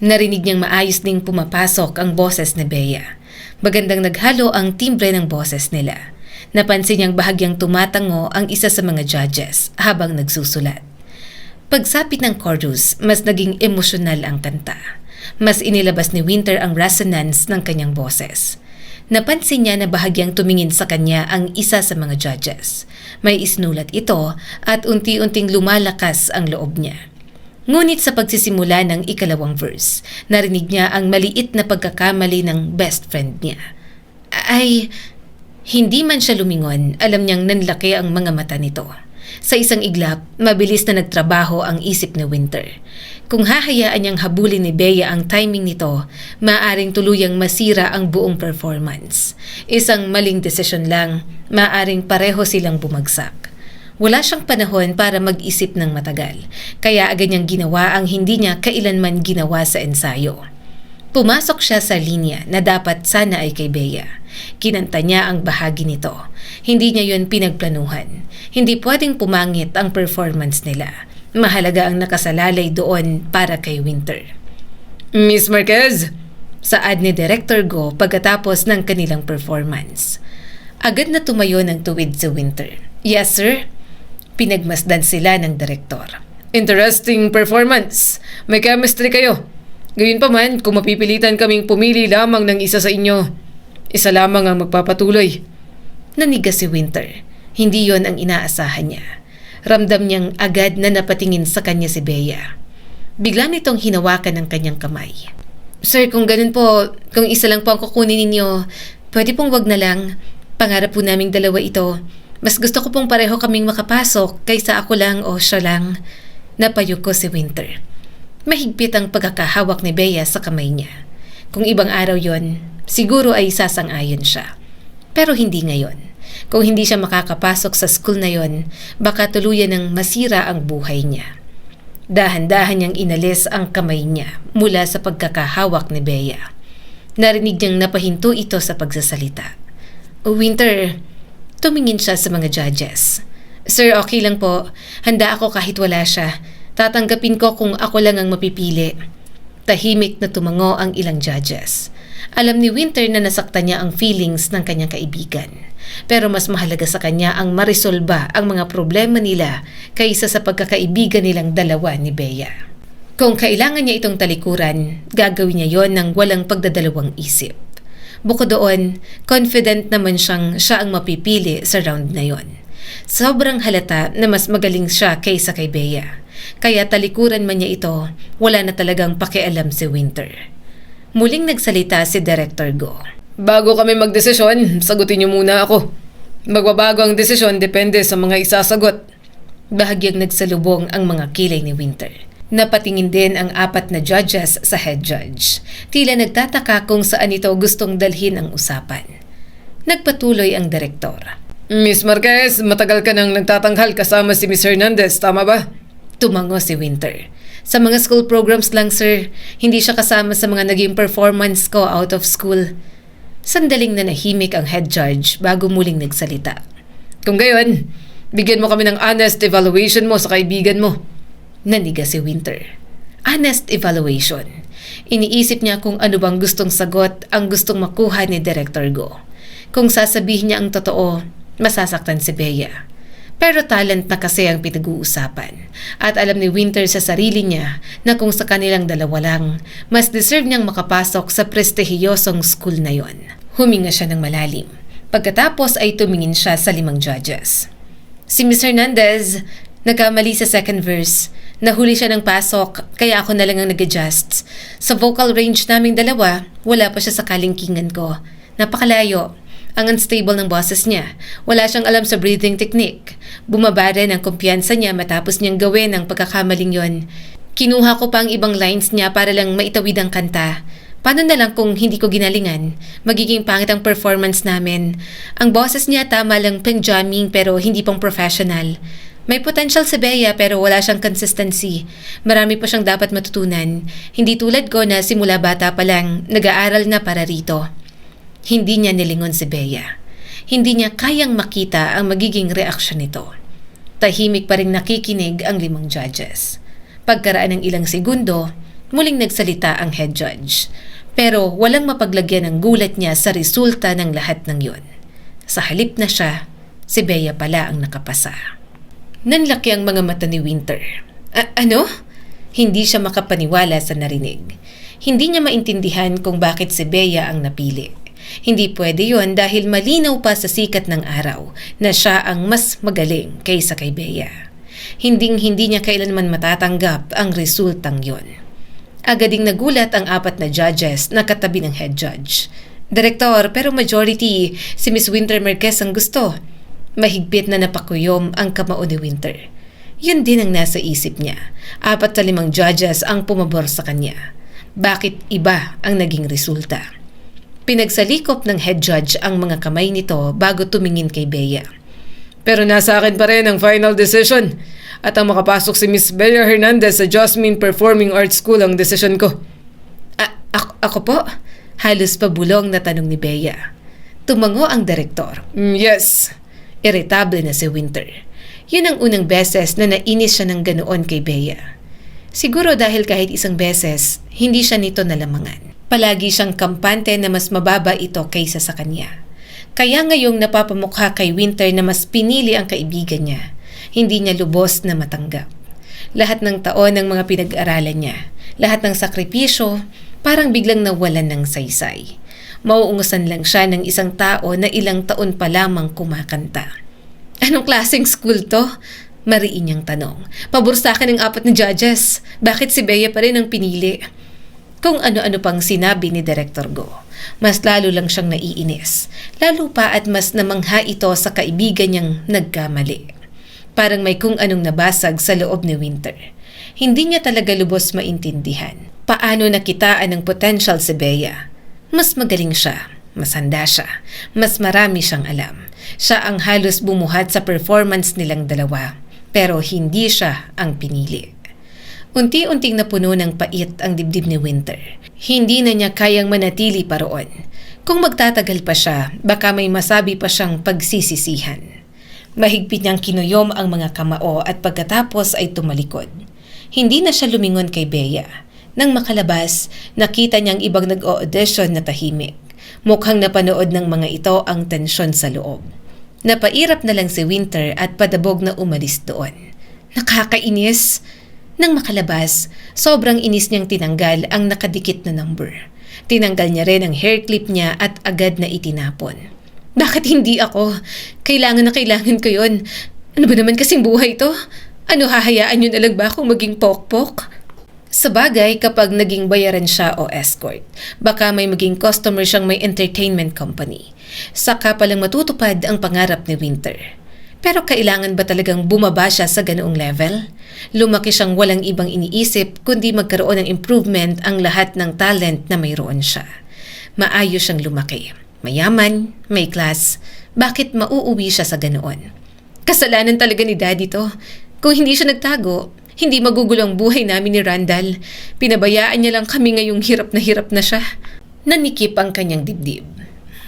Narinig niyang maayos ding pumapasok ang boses ni Bea. Magandang naghalo ang timbre ng boses nila. Napansin niyang bahagyang tumatango ang isa sa mga judges habang nagsusulat. Pagsapit ng chorus, mas naging emosyonal ang kanta. Mas inilabas ni Winter ang resonance ng kanyang boses. Napansin niya na bahagyang tumingin sa kanya ang isa sa mga judges. May isnulat ito at unti-unting lumalakas ang loob niya. Ngunit sa pagsisimula ng ikalawang verse, narinig niya ang maliit na pagkakamali ng best friend niya. Ay, hindi man siya lumingon, alam niyang nanlaki ang mga mata nito. Sa isang iglap, mabilis na nagtrabaho ang isip ni Winter. Kung hahayaan niyang habulin ni Bea ang timing nito, maaaring tuluyang masira ang buong performance. Isang maling desisyon lang, maaaring pareho silang bumagsak. Wala siyang panahon para mag-isip ng matagal, kaya agad niyang ginawa ang hindi niya kailanman ginawa sa ensayo. Pumasok siya sa linya na dapat sana ay kay Bea. Kinanta niya ang bahagi nito. Hindi niya yun pinagplanuhan. Hindi pwedeng pumangit ang performance nila. Mahalaga ang nakasalalay doon para kay Winter. "Miss Marquez," saad ni Director Go pagkatapos ng kanilang performance. Agad na tumayo ng tuwid si Winter. "Yes, sir." Pinagmasdan sila ng direktor. "Interesting performance. May chemistry kayo. Gayunpaman, kung mapipilitan kaming pumili lamang ng isa sa inyo, isa lamang ang magpapatuloy." Nanigas si Winter. Hindi yon ang inaasahan niya. Ramdam niyang agad na napatingin sa kanya si Bea. Bigla nitong hinawakan ng kanyang kamay. "Sir, kung ganun po, kung isa lang po ang kukunin ninyo, pwede pong wag na lang. Pangarap po naming dalawa ito. Mas gusto ko pong pareho kaming makapasok kaysa ako lang o siya lang." Napayuko ko si Winter. Mahigpit ang pagkakahawak ni Bea sa kamay niya. Kung ibang araw yon, siguro ay sasang-ayon siya. Pero hindi ngayon. Kung hindi siya makakapasok sa school na yon, baka tuluyan ng masira ang buhay niya. Dahan-dahan niyang inalis ang kamay niya mula sa pagkakahawak ni Bea. Narinig niyang napahinto ito sa pagsasalita. "Winter," tumingin siya sa mga judges. "Sir, okay lang po. Handa ako kahit wala siya. Tatanggapin ko kung ako lang ang mapipili." Tahimik na tumango ang ilang judges. Alam ni Winter na nasaktan niya ang feelings ng kanyang kaibigan. Pero mas mahalaga sa kanya ang maresolba ang mga problema nila kaysa sa pagkakaibigan nilang dalawa ni Bea. Kung kailangan niya itong talikuran, gagawin niya yon ng walang pagdadalawang isip. Bukod doon, confident naman siya ang mapipili sa round na yon. Sobrang halata na mas magaling siya kaysa kay Bea. Kaya talikuran man niya ito, wala na talagang pakialam si Winter. Muling nagsalita si Director Go. "Bago kami magdesisyon, sagutin niyo muna ako. Magbabago ang desisyon depende sa mga isasagot." Bahagyang nagsalubong ang mga kilay ni Winter. Napatingin din ang 4 na judges sa head judge. Tila nagtataka kung saan ito gustong dalhin ang usapan. Nagpatuloy ang direktor. "Miss Marquez, matagal ka nang nagtatanghal kasama si Miss Hernandez, tama ba?" Tumango si Winter. Sa mga school programs lang, sir. Hindi siya kasama sa mga naging performance ko out of school. Sandaling nanahimik ang head judge bago muling nagsalita. Kung gayon, bigyan mo kami ng honest evaluation mo sa kaibigan mo. Naniga si Winter. Honest evaluation. Iniisip niya kung ano bang gustong sagot ang gustong makuha ni Director Go. Kung sasabihin niya ang totoo, masasaktan si Bea. Pero talent na kasi ang pinag-uusapan. At alam ni Winter sa sarili niya na kung sa kanilang dalawa lang, mas deserve niyang makapasok sa prestihiyosong school na yon. Huminga siya ng malalim. Pagkatapos ay tumingin siya sa 5 judges. Si Ms. Hernandez, nagkamali sa second verse. Nahuli siya ng pasok, kaya ako na lang ang nag-adjust. Sa vocal range naming dalawa, wala pa siya sa kalingkingan ko. Napakalayo. Ang unstable ng boses niya. Wala siyang alam sa breathing technique. Bumaba rin ang kumpiyansa niya matapos niyang gawin ang pagkakamaling yon. Kinuha ko pa ang ibang lines niya para lang maitawid ang kanta. Paano na lang kung hindi ko ginalingan? Magiging pangit ang performance namin. Ang boses niya tama lang pang jamming pero hindi pang professional. May potential si Bea pero wala siyang consistency. Marami pa siyang dapat matutunan. Hindi tulad ko na simula bata pa lang, nag-aaral na para rito. Hindi niya nilingon si Bea. Hindi niya kayang makita ang magiging reaksyon nito. Tahimik pa rin nakikinig ang 5 judges. Pagkaraan ng ilang segundo, muling nagsalita ang head judge. Pero walang mapaglagyan ng gulat niya sa resulta ng lahat ng yon. Sa halip na siya, si Bea pala ang nakapasa. Nanlaki ang mga mata ni Winter. Ano? Hindi siya makapaniwala sa narinig. Hindi niya maintindihan kung bakit si Bea ang napili. Hindi pwede yon dahil malinaw pa sa sikat ng araw na siya ang mas magaling kaysa kay Bea. Hindi niya kailanman matatanggap ang resultang yon. Agading nagulat ang 4 na judges na katabi ng head judge. Direktor, pero majority si Miss Winter Marquez ang gusto. Mahigpit na napakuyom ang kamao ni Winter. Yun din ang nasa isip niya. 4 na 5 judges ang pumabor sa kanya. Bakit iba ang naging resulta? Pinagsalikop ng head judge ang mga kamay nito bago tumingin kay Bea. Pero nasa akin pa rin ang final decision. At ang makapasok si Miss Bea Hernandez sa Jasmine Performing Arts School ang decision ko. Ako po? Halos pabulong na tanong ni Bea. Tumango ang direktor. Yes. Irritable na si Winter. Yun ang unang beses na nainis siya ng ganoon kay Bea. Siguro dahil kahit isang beses, hindi siya nito nalamangan. Palagi siyang kampante na mas mababa ito kaysa sa kanya. Kaya ngayong napapamukha kay Winter na mas pinili ang kaibigan niya, hindi niya lubos na matanggap. Lahat ng taon ng mga pinag-aralan niya, lahat ng sakripisyo, parang biglang nawalan ng saysay. Mauungusan lang siya ng isang tao na ilang taon pa lamang kumakanta. Anong klaseng school to? Mariin niyang tanong. Pabor sa akin ng 4 na judges. Bakit si Bea pa rin ang pinili? Kung ano-ano pang sinabi ni Director Go, mas lalo lang siyang naiinis. Lalo pa at mas namangha ito sa kaibigan niyang nagkamali. Parang may kung anong nabasag sa loob ni Winter. Hindi niya talaga lubos maintindihan. Paano nakitaan ng potential si Bea? Mas magaling siya, mas handa siya, mas marami siyang alam. Siya ang halos bumuhat sa performance nilang dalawa, pero hindi siya ang pinili. Unti-unting napuno ng pait ang dibdib ni Winter. Hindi na niya kayang manatili pa roon. Kung magtatagal pa siya, baka may masabi pa siyang pagsisisihan. Mahigpit niyang kinuyom ang mga kamao at pagkatapos ay tumalikod. Hindi na siya lumingon kay Bea. Nang makalabas, nakita niyang ibang nag-o-audition na tahimik. Mukhang napanood ng mga ito ang tensyon sa loob. Napairap na lang si Winter at padabog na umalis doon. Nakakainis! Nang makalabas, sobrang inis niyang tinanggal ang nakadikit na number. Tinanggal niya rin ang hair clip niya at agad na itinapon. Bakit hindi ako? Kailangan na kailangan ko yun. Ano ba naman kasing buhay to? Ano, hahayaan niyo na lang ba akong maging pokpok? Sa bagay, kapag naging bayaran siya o escort, baka may maging customer siyang may entertainment company. Saka palang matutupad ang pangarap ni Winter. Pero kailangan ba talagang bumaba siya sa ganoong level? Lumaki siyang walang ibang iniisip kundi magkaroon ng improvement ang lahat ng talent na mayroon siya. Maayos siyang lumaki. Mayaman, may class. Bakit mauuwi siya sa ganoon? Kasalanan talaga ni Daddy to. Kung hindi siya nagtago, Hindi magugulo ang buhay namin ni Randall. Pinabayaan niya lang kami ngayong hirap na siya. Nanikip ang kanyang dibdib.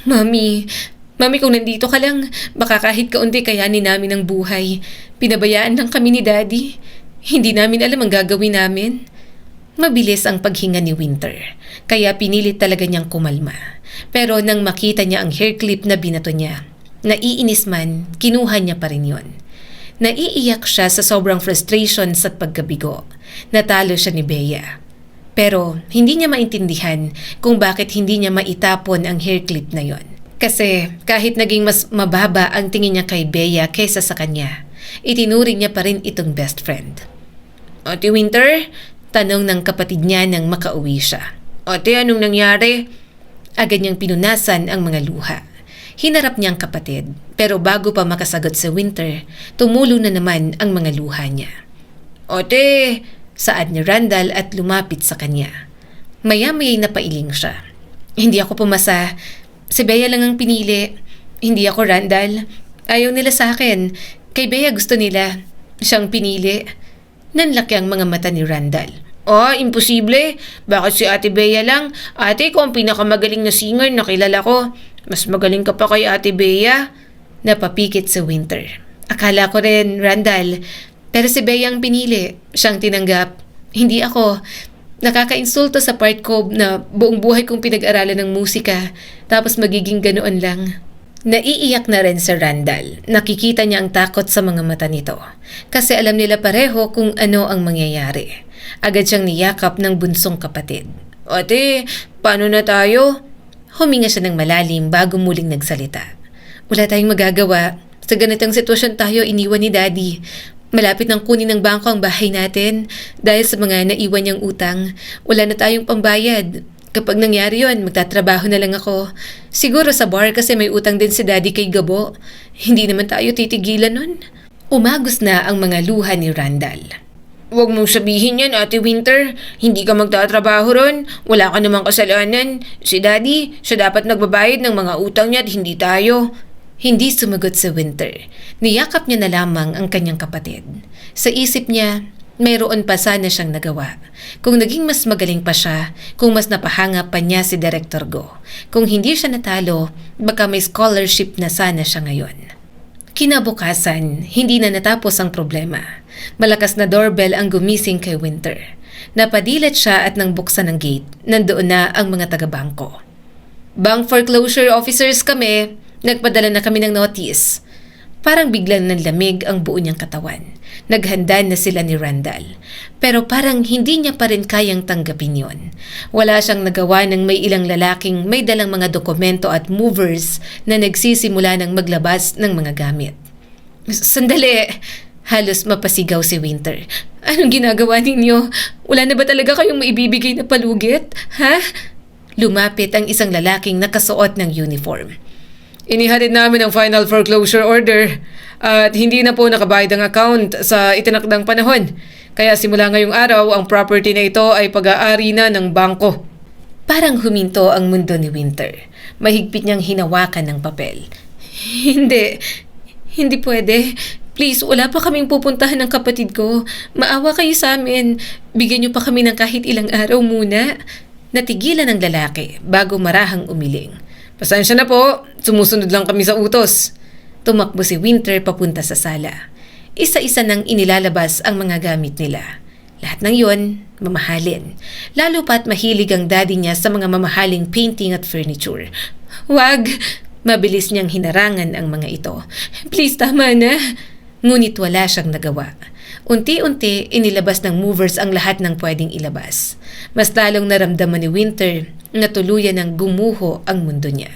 Mami, kung nandito ka lang, baka kahit kaunti kayanin namin ang buhay. Pinabayaan lang kami ni Daddy. Hindi namin alam ang gagawin namin. Mabilis ang paghinga ni Winter, kaya pinilit talaga niyang kumalma. Pero nang makita niya ang hair clip na binato niya, naiinis man, kinuha niya pa rin yun. Naiiyak siya sa sobrang frustration sa pagkabigo. Natalo siya ni Bea. Pero hindi niya maintindihan kung bakit hindi niya maitapon ang hair clip na yon. Kasi kahit naging mas mababa ang tingin niya kay Bea kaysa sa kanya, itinuring niya pa rin itong best friend. Ate Winter? Tanong ng kapatid niya nang makauwi siya. Ate, anong nangyari? Agad niyang pinunasan ang mga luha. Hinarap niya ang kapatid, pero bago pa makasagot si Winter, tumulo na naman ang mga luha niya. Ate! Saad ni Randall at lumapit sa kanya. Maya-maya'y napailing siya. Hindi ako pumasa. Si Bea lang ang pinili. Hindi ako, Randall. Ayaw nila sa akin. Kay Bea gusto nila. Siyang pinili. Nanlaki ang mga mata ni Randall. Imposible. Bakit si Ate Bea lang? Ate, ko ang pinakamagaling na singer na kilala ko. Mas magaling ka pa kay Ate Bea. Napapikit sa Winter. Akala ko rin, Randall. Pero si Bea ang pinili. Siyang tinanggap. Hindi ako. Nakaka-insulto sa part ko na buong buhay kong pinag-aralan ng musika. Tapos magiging ganoon lang. Naiiyak na rin si Randall. Nakikita niya ang takot sa mga mata nito. Kasi alam nila pareho kung ano ang mangyayari. Agad siyang niyakap ng bunsong kapatid. Ate, paano na tayo? Huminga siya ng malalim bago muling nagsalita. Wala tayong magagawa. Sa ganitong sitwasyon tayo iniwan ni Daddy. Malapit nang kunin ng bangko ang bahay natin. Dahil sa mga naiwan niyang utang, wala na tayong pambayad. Kapag nangyari yon, magtatrabaho na lang ako. Siguro sa bar kasi may utang din si Daddy kay Gabo. Hindi naman tayo titigilan nun. Umagos na ang mga luha ni Randall. Huwag mong sabihin yan, Ate Winter. Hindi ka magtatrabaho ron. Wala ka namang kasalanan. Si Daddy, siya dapat nagbabayad ng mga utang niya at hindi tayo. Hindi sumagot si Winter. Niyakap niya na lamang ang kanyang kapatid. Sa isip niya, mayroon pa sana siyang nagawa. Kung naging mas magaling pa siya, kung mas napahanga pa niya si Director Go. Kung hindi siya natalo, baka may scholarship na sana siya ngayon. Kinabukasan, hindi na natapos ang problema. Malakas na doorbell ang gumising kay Winter. Napadilat siya at nang buksan ang gate, nandoon na ang mga taga-bangko. Bank foreclosure officers kami. Nagpadala na kami ng notice. Parang biglang nanlamig ang buo niyang katawan. Naghanda na sila ni Randall. Pero parang hindi niya pa rin kayang tanggapin yon. Wala siyang nagawa ng may ilang lalaking may dalang mga dokumento at movers na nagsisimula ng maglabas ng mga gamit. Sandali! Halos mapasigaw si Winter. Anong ginagawa ninyo? Wala na ba talaga kayong maibibigay na palugit? Ha? Lumapit ang isang lalaking nakasuot ng uniform. Inihatid namin ang final foreclosure order at hindi na po nakabayad ang account sa itinakdang panahon. Kaya simula ngayong araw, ang property na ito ay pag-aari na ng bangko. Parang huminto ang mundo ni Winter. Mahigpit niyang hinawakan ng papel. Hindi pwede. Please, wala pa kaming pupuntahan ng kapatid ko. Maawa kayo sa amin. Bigyan niyo pa kami ng kahit ilang araw muna. Natigilan ang lalaki bago marahang umiling. Pasensya na po, sumusunod lang kami sa utos. Tumakbo si Winter papunta sa sala. Isa-isa nang inilalabas ang mga gamit nila. Lahat ng yon, mamahalin. Lalo pa't mahilig ang daddy niya sa mga mamahaling painting at furniture. Wag! Mabilis niyang hinarangan ang mga ito. Please, tama na! Ngunit wala siyang nagawa. Unti-unti, inilabas ng movers ang lahat ng pwedeng ilabas. Mas lalong naramdaman ni Winter na tuluyan ng gumuho ang mundo niya.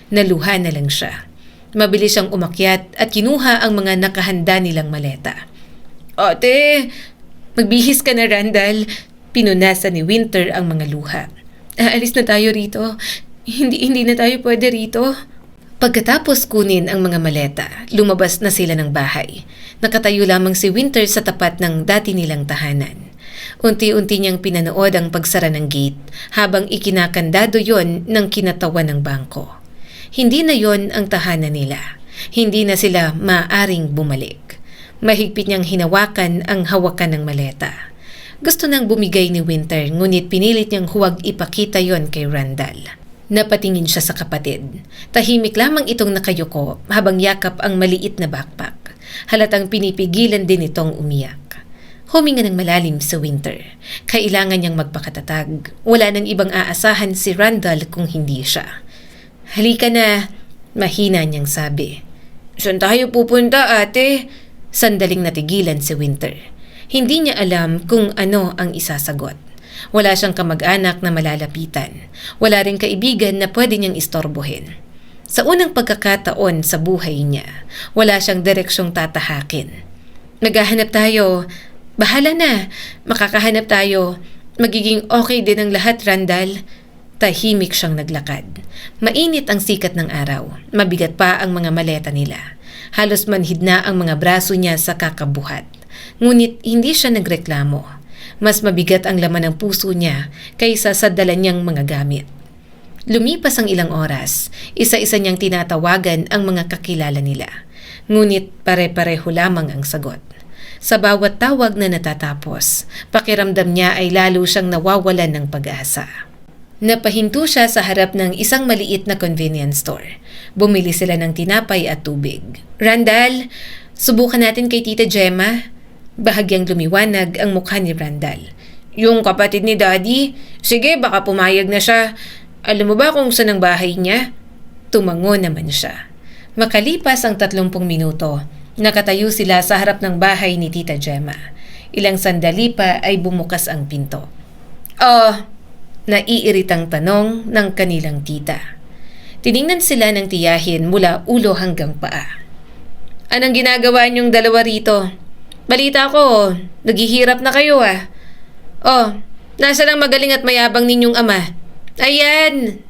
Naluha na lang siya. Mabilis siyang umakyat at kinuha ang mga nakahanda nilang maleta. Ate! Magbihis ka na, Randall. Pinunasan ni Winter ang mga luha. Aalis na tayo rito. Hindi na tayo pwede rito. Pagkatapos kunin ang mga maleta, lumabas na sila ng bahay. Nakatayo lamang si Winter sa tapat ng dati nilang tahanan. Unti-unti niyang pinanood ang pagsara ng gate habang ikinakandado yon ng kinatawan ng bangko. Hindi na yon ang tahanan nila. Hindi na sila maaaring bumalik. Mahigpit niyang hinawakan ang hawakan ng maleta. Gusto nang bumigay ni Winter ngunit pinilit niyang huwag ipakita yon kay Randall. Napatingin siya sa kapatid. Tahimik lamang itong nakayuko habang yakap ang maliit na backpack. Halatang pinipigilan din itong umiyak. Huminga ng malalim sa Winter. Kailangan niyang magpakatatag. Wala nang ibang aasahan si Randall kung hindi siya. "Halika na," mahina niyang sabi. "Saan tayo pupunta, ate?" Sandaling natigilan si Winter. Hindi niya alam kung ano ang isasagot. Wala siyang kamag-anak na malalapitan. Wala ring kaibigan na pwede niyang istorbohin. Sa unang pagkakataon sa buhay niya, wala siyang direksyong tatahakin. "Maghahanap tayo. Bahala na. Makakahanap tayo. Magiging okay din ang lahat, Randall." Tahimik siyang naglakad. Mainit ang sikat ng araw. Mabigat pa ang mga maleta nila. Halos manhid na ang mga braso niya sa kakabuhat. Ngunit hindi siya nagreklamo. Mas mabigat ang laman ng puso niya kaysa sa dala niyang mga gamit. Lumipas ang ilang oras, isa-isa niyang tinatawagan ang mga kakilala nila. Ngunit pare-pareho lamang ang sagot. Sa bawat tawag na natatapos, pakiramdam niya ay lalo siyang nawawalan ng pag-asa. Napahinto siya sa harap ng isang maliit na convenience store. Bumili sila ng tinapay at tubig. "Randall, subukan natin kay Tita Gemma." Bahagyang lumiwanag ang mukha ni Randall. "Yung kapatid ni Daddy? Sige, baka pumayag na siya. Alam mo ba kung saan ang bahay niya?" Tumango naman siya. Makalipas ang 30 minuto, nakatayo sila sa harap ng bahay ni Tita Gemma. Ilang sandali pa ay bumukas ang pinto. Naiiritang tanong ng kanilang tita. Tiningnan sila ng tiyahin mula ulo hanggang paa. "Anong ginagawa niyong dalawa rito? Balita ko, naghihirap na kayo ah." Nasaan ang magaling at mayabang ninyong ama?" "Ayan,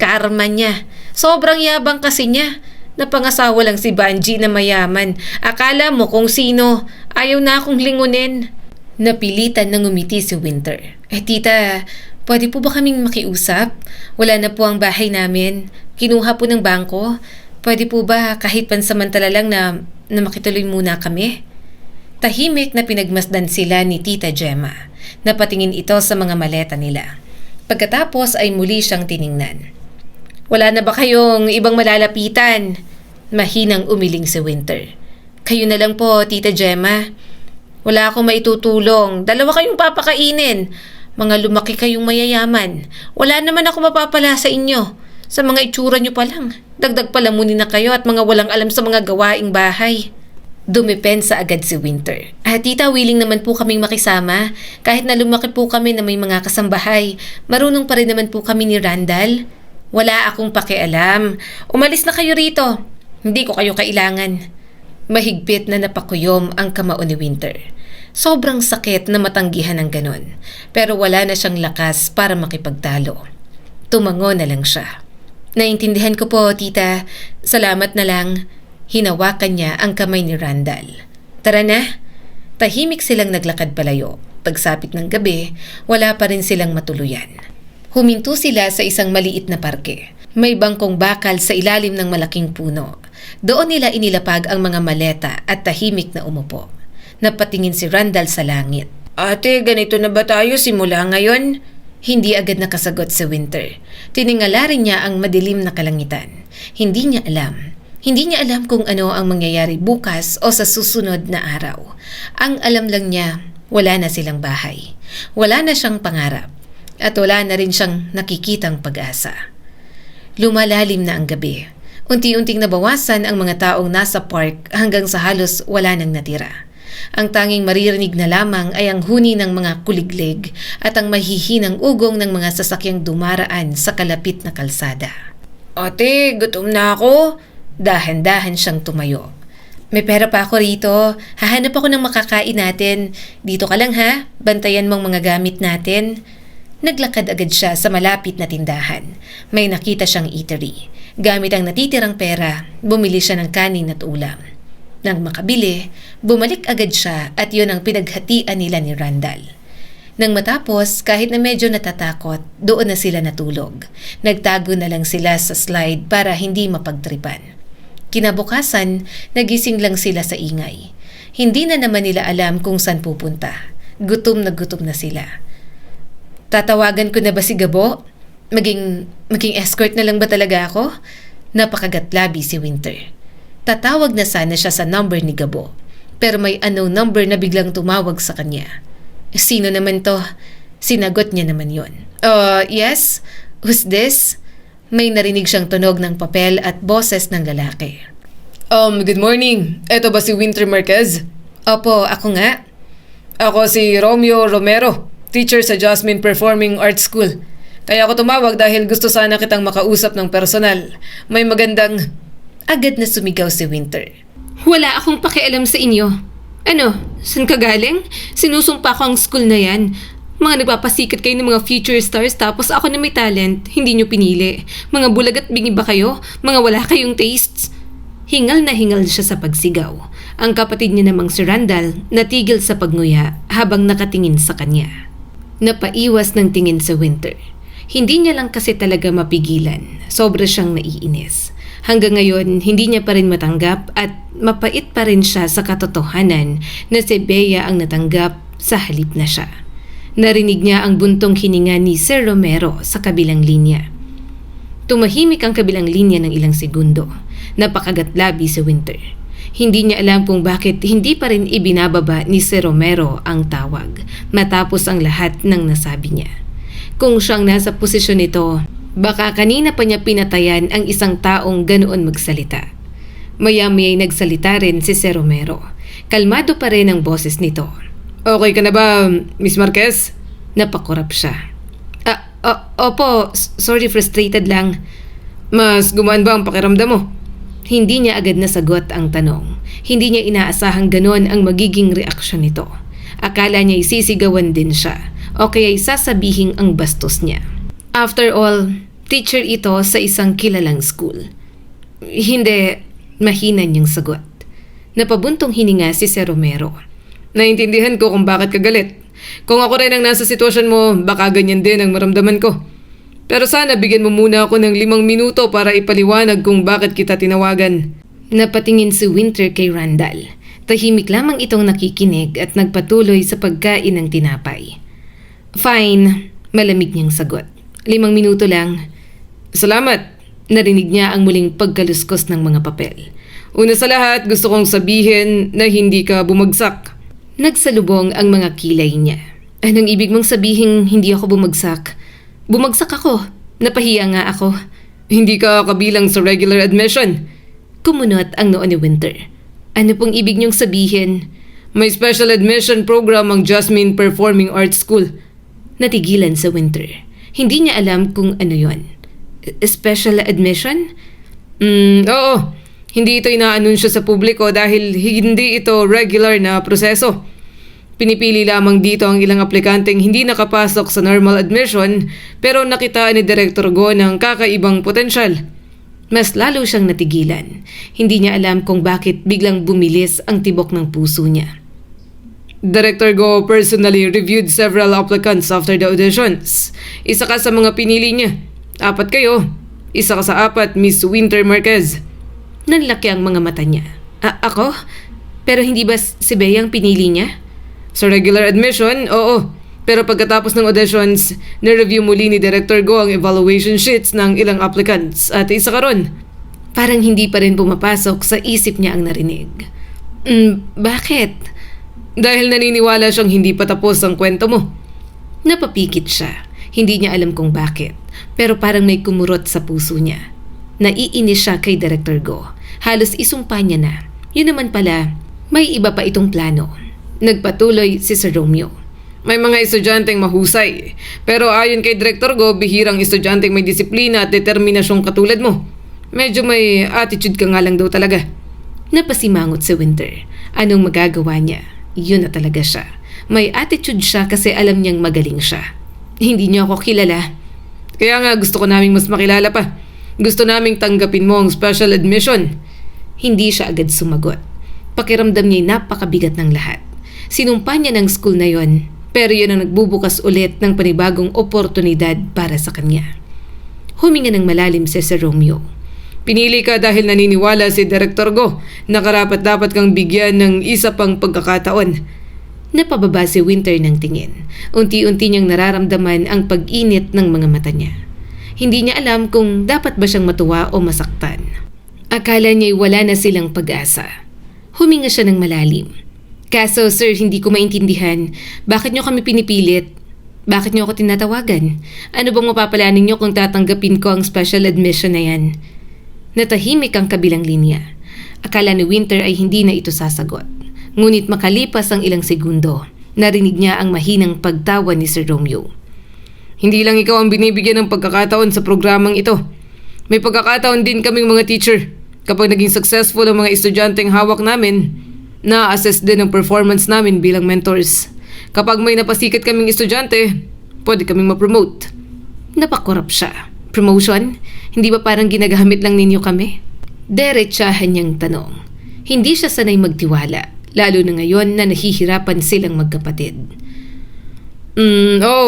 karma niya. Sobrang yabang kasi niya. Napangasawa lang si Banji na mayaman. Akala mo kung sino, ayaw na akong lingunin." Napilitan na ngumiti si Winter. Tita, pwede po ba kaming makiusap? Wala na po ang bahay namin. Kinuha po ng bangko. Pwede po ba kahit pansamantala lang na makituloy muna kami?" Tahimik na pinagmasdan sila ni Tita Gemma. Napatingin ito sa mga maleta nila. Pagkatapos ay muli siyang tiningnan. "Wala na ba kayong ibang malalapitan?" Mahinang umiling si Winter. "Kayo na lang po, Tita Gemma. Wala akong maitutulong. Dalawa kayong papakainin. Mga lumaki kayong mayayaman. Wala naman ako mapapala sa inyo. Sa mga itsura nyo pa lang. Dagdag palamunin na kayo at mga walang alam sa mga gawaing bahay." Dumipensa agad si Winter. "Tita, willing naman po kaming makisama. Kahit na lumaki po kami na may mga kasambahay, marunong pa rin naman po kami ni Randall." "Wala akong pakialam. Umalis na kayo rito. Hindi ko kayo kailangan." Mahigpit na napakuyom ang kamao ni Winter. Sobrang sakit na matanggihan ng ganon, pero wala na siyang lakas para makipagtalo. Tumango na lang siya. "Naintindihan ko po, tita. Salamat na lang." Hinawakan niya ang kamay ni Randall. "Tara na." Tahimik silang naglakad palayo. Pagsapit ng gabi, wala pa rin silang matuluyan. Huminto sila sa isang maliit na parke. May bangkong bakal sa ilalim ng malaking puno. Doon nila inilapag ang mga maleta at tahimik na umupo. Napatingin si Randall sa langit. "Ate, ganito na ba tayo simula ngayon?" Hindi agad nakasagot si Winter. Tiningala rin niya ang madilim na kalangitan. Hindi niya alam. Hindi niya alam kung ano ang mangyayari bukas o sa susunod na araw. Ang alam lang niya, wala na silang bahay. Wala na siyang pangarap. At wala na rin siyang nakikitang pag-asa. Lumalalim na ang gabi. Unti-unting nabawasan ang mga taong nasa park hanggang sa halos wala nang natira. Ang tanging maririnig na lamang ay ang huni ng mga kuliglig at ang mahihinang ugong ng mga sasakyang dumaraan sa kalapit na kalsada. "Ate, gutom na ako." Dahan-dahan siyang tumayo. "May pera pa ako rito. Hahanap ako ng makakain natin. Dito ka lang ha. Bantayan mong mga gamit natin." Naglakad agad siya sa malapit na tindahan. May nakita siyang eatery. Gamit ang natitirang pera, bumili siya ng kanin at ulam. Nang makabili, bumalik agad siya at yun ang pinaghatian nila ni Randall. Nang matapos, kahit na medyo natatakot, doon na sila natulog. Nagtago na lang sila sa slide para hindi mapagtripan. Kinabukasan, nagising lang sila sa ingay. Hindi na naman nila alam kung saan pupunta. Gutom na sila. Tatawagan ko na ba si Gabo? Maging escort na lang ba talaga ako? Napakagatlabi si Winter. Tatawag na sana siya sa number ni Gabo. Pero may unknown number na biglang tumawag sa kanya. Sino naman to? Sinagot niya naman yon. Yes? Who's this? May narinig siyang tunog ng papel at boses ng lalaki. Good morning. Eto ba si Winter Marquez? Opo, ako nga. Ako si Romeo Romero, teacher sa Jasmine Performing Arts School. Kaya ako tumawag dahil gusto sana kitang makausap ng personal. May magandang... Agad na sumigaw si Winter. Wala akong pakialam sa inyo. Ano? Saan ka galing? Sinusumpa ko ang school na yan. Mga nagpapasikat kayo ng mga future stars tapos ako na may talent, hindi nyo pinili. Mga bulag at bingi ba kayo? Mga wala kayong tastes? Hingal na hingal siya sa pagsigaw. Ang kapatid niya namang si Randall natigil sa pagnguya habang nakatingin sa kanya. Napaiwas ng tingin sa Winter. Hindi niya lang kasi talaga mapigilan. Sobra siyang naiinis. Hanggang ngayon, hindi niya pa rin matanggap at mapait pa rin siya sa katotohanan na si Bea ang natanggap sa halip na siya. Narinig niya ang buntong hininga ni Sir Romero sa kabilang linya. Tumahimik ang kabilang linya ng ilang segundo. Napakagatlabi si Winter. Hindi niya alam kung bakit hindi pa rin ibinababa ni Sir Romero ang tawag matapos ang lahat ng nasabi niya. Kung siyang nasa posisyon nito, baka kanina pa niya pinatayan ang isang taong ganoon magsalita. Maya-maya'y nagsalita rin si Sir Romero. Kalmado pa rin ang boses nito. Okay ka na ba, Miss Marquez? Napakurap siya. Opo, sorry, frustrated lang. Mas gumaan ba ang pakiramdam mo? Hindi niya agad nasagot ang tanong. Hindi niya inaasahang ganon ang magiging reaksyon nito. Akala niya isisigawan din siya o kaya'y sasabihing ang bastos niya. After all, teacher ito sa isang kilalang school. Hindi, mahina niyang sagot. Napabuntong hininga si Sir Romero. Naintindihan ko kung bakit ka galit. Kung ako rin ang nasa sitwasyon mo, baka ganyan din ang maramdaman ko. Pero sana bigyan mo muna ako ng 5 minuto para ipaliwanag kung bakit kita tinawagan. Napatingin si Winter kay Randall. Tahimik lamang itong nakikinig at nagpatuloy sa pagkain ng tinapay. Fine, malamig niyang sagot. 5 minuto lang. Salamat. Narinig niya ang muling pagkaluskos ng mga papel. Una sa lahat, gusto kong sabihin na hindi ka bumagsak. Nagsalubong ang mga kilay niya. Anong ibig mong sabihin hindi ako bumagsak? Bumagsak ako. Napahiya nga ako. Hindi ka kabilang sa regular admission. Kumunot ang noo ni Winter. Ano pong ibig niyong sabihin? May special admission program ang Jasmine Performing Arts School. Natigilan sa Winter. Hindi niya alam kung ano yon. Special admission? Oo. Hindi ito inaanunsyo sa publiko dahil hindi ito regular na proseso. Pinipili lamang dito ang ilang aplikanteng hindi nakapasok sa normal admission pero nakitaan ni Director Go ng kakaibang potensyal. Mas lalo siyang natigilan. Hindi niya alam kung bakit biglang bumilis ang tibok ng puso niya. Director Go personally reviewed several applicants after the auditions. Isa ka sa mga pinili niya. 4 kayo. Isa ka sa 4, Miss Winter Marquez. Nanlaki ang mga mata niya. Ako? Pero hindi ba si Bea ang pinili niya? Sa regular admission, oo. Pero pagkatapos ng auditions, na-review muli ni Director Go ang evaluation sheets ng ilang applicants at isa ka ron. Parang hindi pa rin pumapasok sa isip niya ang narinig. Bakit? Dahil naniniwala siyang hindi pa tapos ang kwento mo. Napapikit siya. Hindi niya alam kung bakit. Pero parang may kumurot sa puso niya. Naiinis siya kay Director Go. Halos isumpa niya na. Yun naman pala, may iba pa itong plano. Nagpatuloy si Sir Romeo. May mga estudyanteng mahusay. Pero ayon kay Director Go, bihirang estudyanteng may disiplina at determinasyong katulad mo. Medyo may attitude ka nga lang daw talaga. Napasimangot si Winter. Anong magagawa niya? Yun na talaga siya. May attitude siya kasi alam niyang magaling siya. Hindi niyo ako kilala. Kaya nga gusto ko naming mas makilala pa. Gusto naming tanggapin mo ang special admission. Hindi siya agad sumagot. Pakiramdam niya'y napakabigat ng lahat. Sinumpa niya ng school na yon, pero yun ang nagbubukas ulit ng panibagong oportunidad para sa kanya. Huminga ng malalim si Sir Romeo. Pinili ka dahil naniniwala si Director Go na karapat-dapat kang bigyan ng isa pang pagkakataon. Napababa si Winter ng tingin. Unti-unti niyang nararamdaman ang pag-init ng mga mata niya. Hindi niya alam kung dapat ba siyang matuwa o masaktan. Akala niya'y wala na silang pag-asa. Huminga siya ng malalim. Kaso sir, hindi ko maintindihan. Bakit niyo kami pinipilit? Bakit niyo ako tinatawagan? Ano bang mapapalanin niyo kung tatanggapin ko ang special admission na yan? Natahimik ang kabilang linya. Akala ni Winter ay hindi na ito sasagot. Ngunit makalipas ang ilang segundo, narinig niya ang mahinang pagtawa ni Sir Romeo. Hindi lang ikaw ang binibigyan ng pagkakataon sa programang ito. May pagkakataon din kaming mga teacher. Kapag naging successful ang mga estudyanteng hawak namin, na-assess din ang performance namin bilang mentors. Kapag may napasikat kaming estudyante, pwede kaming ma-promote. Napakorap siya. Promotion? Hindi ba parang ginagamit lang ninyo kami? Diretsahan niyang tanong. Hindi siya sanay magtiwala, lalo na ngayon na nahihirapan silang magkapatid.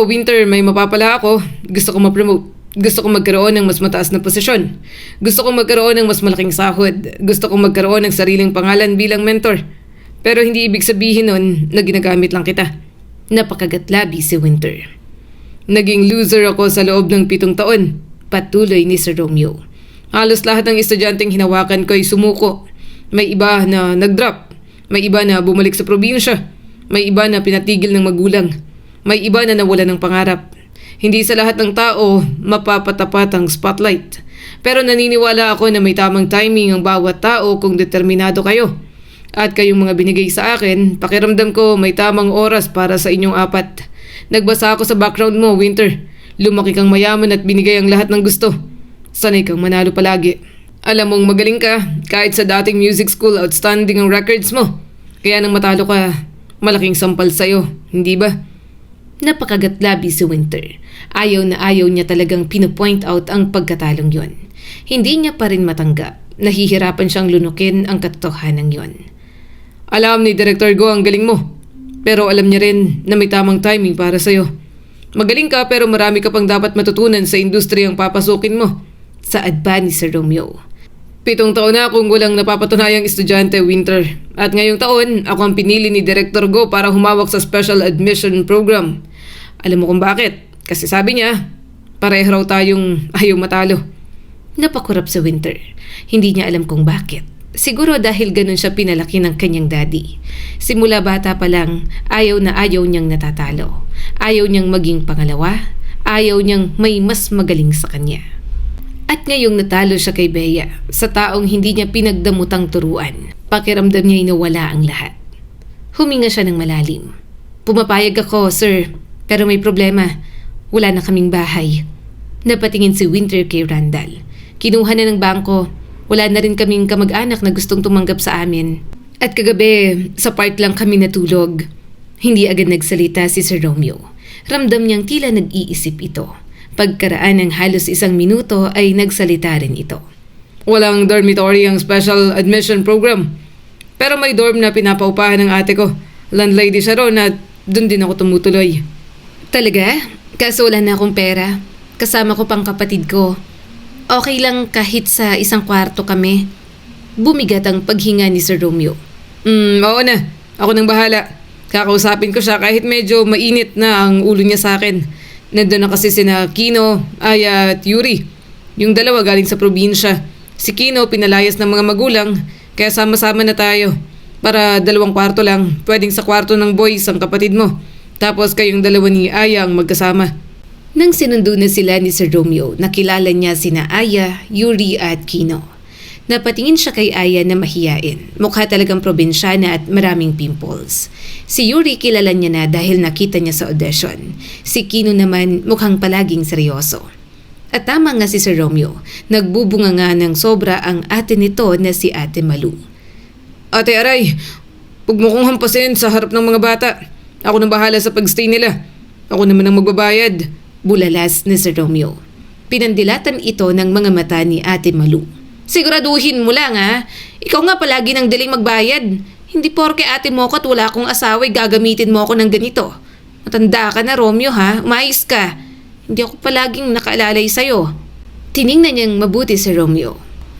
Winter, may mapapala ako. Gusto ko ma-promote. Gusto ko magkaroon ng mas mataas na posisyon. Gusto ko magkaroon ng mas malaking sahod. Gusto ko magkaroon ng sariling pangalan bilang mentor. Pero hindi ibig sabihin nun na ginagamit lang kita. Napakagatlabi si Winter. Naging loser ako sa loob ng 7 taon. Patuloy ni Sir Romeo. Halos lahat ng estudyanteng hinawakan ko ay sumuko. May iba na nag-drop. May iba na bumalik sa probinsya. May iba na pinatigil ng magulang. May iba na nawala ng pangarap. Hindi sa lahat ng tao mapapatapat ang spotlight. Pero naniniwala ako na may tamang timing ang bawat tao kung determinado kayo. At kayong mga binigay sa akin, pakiramdam ko may tamang oras para sa inyong 4. Nagbasa ako sa background mo, Winter. Lumaki kang mayaman at binigay ang lahat ng gusto. Sanay kang manalo palagi. Alam mong magaling ka, kahit sa dating music school, outstanding ang records mo. Kaya nang matalo ka, malaking sampal sa'yo, hindi ba? Napakagatlabi si Winter. Ayaw na ayaw niya talagang pinopoint out ang pagkatalong yon. Hindi niya pa rin matanggap. Nahihirapan siyang lunukin ang katotohanan yon. Alam ni Director Go ang galing mo. Pero alam niya rin na may tamang timing para sa'yo. Magaling ka pero marami ka pang dapat matutunan sa industriyang papasukin mo. Saad ba ni Sir Romeo? 7 taon na akong walang napapatunayang estudyante, Winter. At ngayong taon, ako ang pinili ni Director Go para humawak sa special admission program. Alam mo kung bakit? Kasi sabi niya, pareho raw tayong ayaw matalo. Napakurap sa Winter. Hindi niya alam kung bakit. Siguro dahil ganun siya pinalaki ng kanyang daddy. Simula bata pa lang, ayaw na ayaw niyang natatalo. Ayaw niyang maging pangalawa. Ayaw niyang may mas magaling sa kanya. At ngayong natalo siya kay Bea, sa taong hindi niya pinagdamutang turuan, pakiramdam niya nawala ang lahat. Huminga siya ng malalim. Pumapayag ako, sir, pero may problema. Wala na kaming bahay. Napatingin si Winter kay Randall. Kinuha na ng bangko. Wala na rin kaming kamag-anak na gustong tumanggap sa amin. At kagabi, sa park lang kami natulog. Hindi agad nagsalita si Sir Romeo. Ramdam niyang tila nag-iisip ito. Pagkaraan ng halos 1 minuto ay nagsalita rin ito. Walang dormitory ang special admission program. Pero may dorm na pinapaupahan ng ate ko. Landlady siya ron at dun din ako tumutuloy. Talaga? Kaso wala na akong pera. Kasama ko pang kapatid ko. Okay lang kahit sa 1 kwarto kami. Bumigat ang paghinga ni Sir Romeo. Oo na. Ako nang bahala. Kakausapin ko siya kahit medyo mainit na ang ulo niya sa akin. Nandun na kasi sina Kino, Aya at Yuri. Yung dalawa galing sa probinsya. Si Kino pinalayas ng mga magulang, kaya sama-sama na tayo. Para 2 kwarto lang, pwedeng sa kwarto ng boys ang kapatid mo. Tapos kayong dalawa ni Aya ang magkasama. Nang sinundo na sila ni Sir Romeo, nakilala niya sina Aya, Yuri at Kino. Napatingin siya kay Aya na mahiyain. Mukha talagang probinsyana at maraming pimples. Si Yuri kilala niya na dahil nakita niya sa audition. Si Kino naman mukhang palaging seryoso. At tama nga si Sir Romeo, nagbubunga nga ng sobra ang ate nito na si Ate Malu. Ate Aray, huwag mo kong hampasin sa harap ng mga bata. Ako nang bahala sa pagstay nila. Ako naman ang magbabayad. Bulalas ni Sir Romeo. Pinandilatan ito ng mga mata ni Ate Malu. Siguraduhin mo lang ha. Ikaw nga palagi nang daling magbayad. Hindi porke ate mo ko at wala akong asawa gagamitin mo ako ng ganito. Matanda ka na, Romeo ha. Umayos ka. Hindi ako palaging nakaalalay sa'yo. Tiningnan niyang mabuti si Romeo.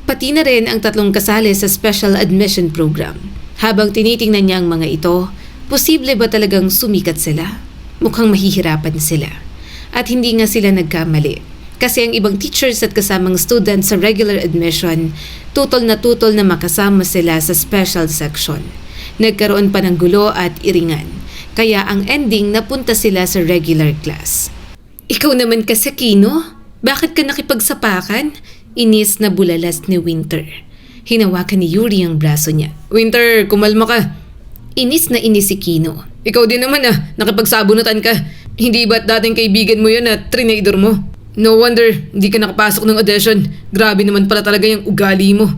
Pati na rin ang 3 kasali sa special admission program. Habang tinitingnan niya ang mga ito, posible ba talagang sumikat sila? Mukhang mahihirapan sila. At hindi nga sila nagkamali. Kasi ang ibang teachers at kasamang students sa regular admission, tutol na makasama sila sa special section. Nagkaroon pa ng gulo at iringan. Kaya ang ending napunta sila sa regular class. Ikaw naman kasi, Kino? Bakit ka nakipagsapakan? Inis na bulalas ni Winter. Hinawakan ni Yuri ang braso niya. Winter, kumalma ka. Inis na inis si Kino. Ikaw din naman nakipagsabunutan ka. Hindi ba't dating kaibigan mo yun at trinador mo? No wonder, hindi ka nakapasok ng audition. Grabe naman pala talaga yung ugali mo.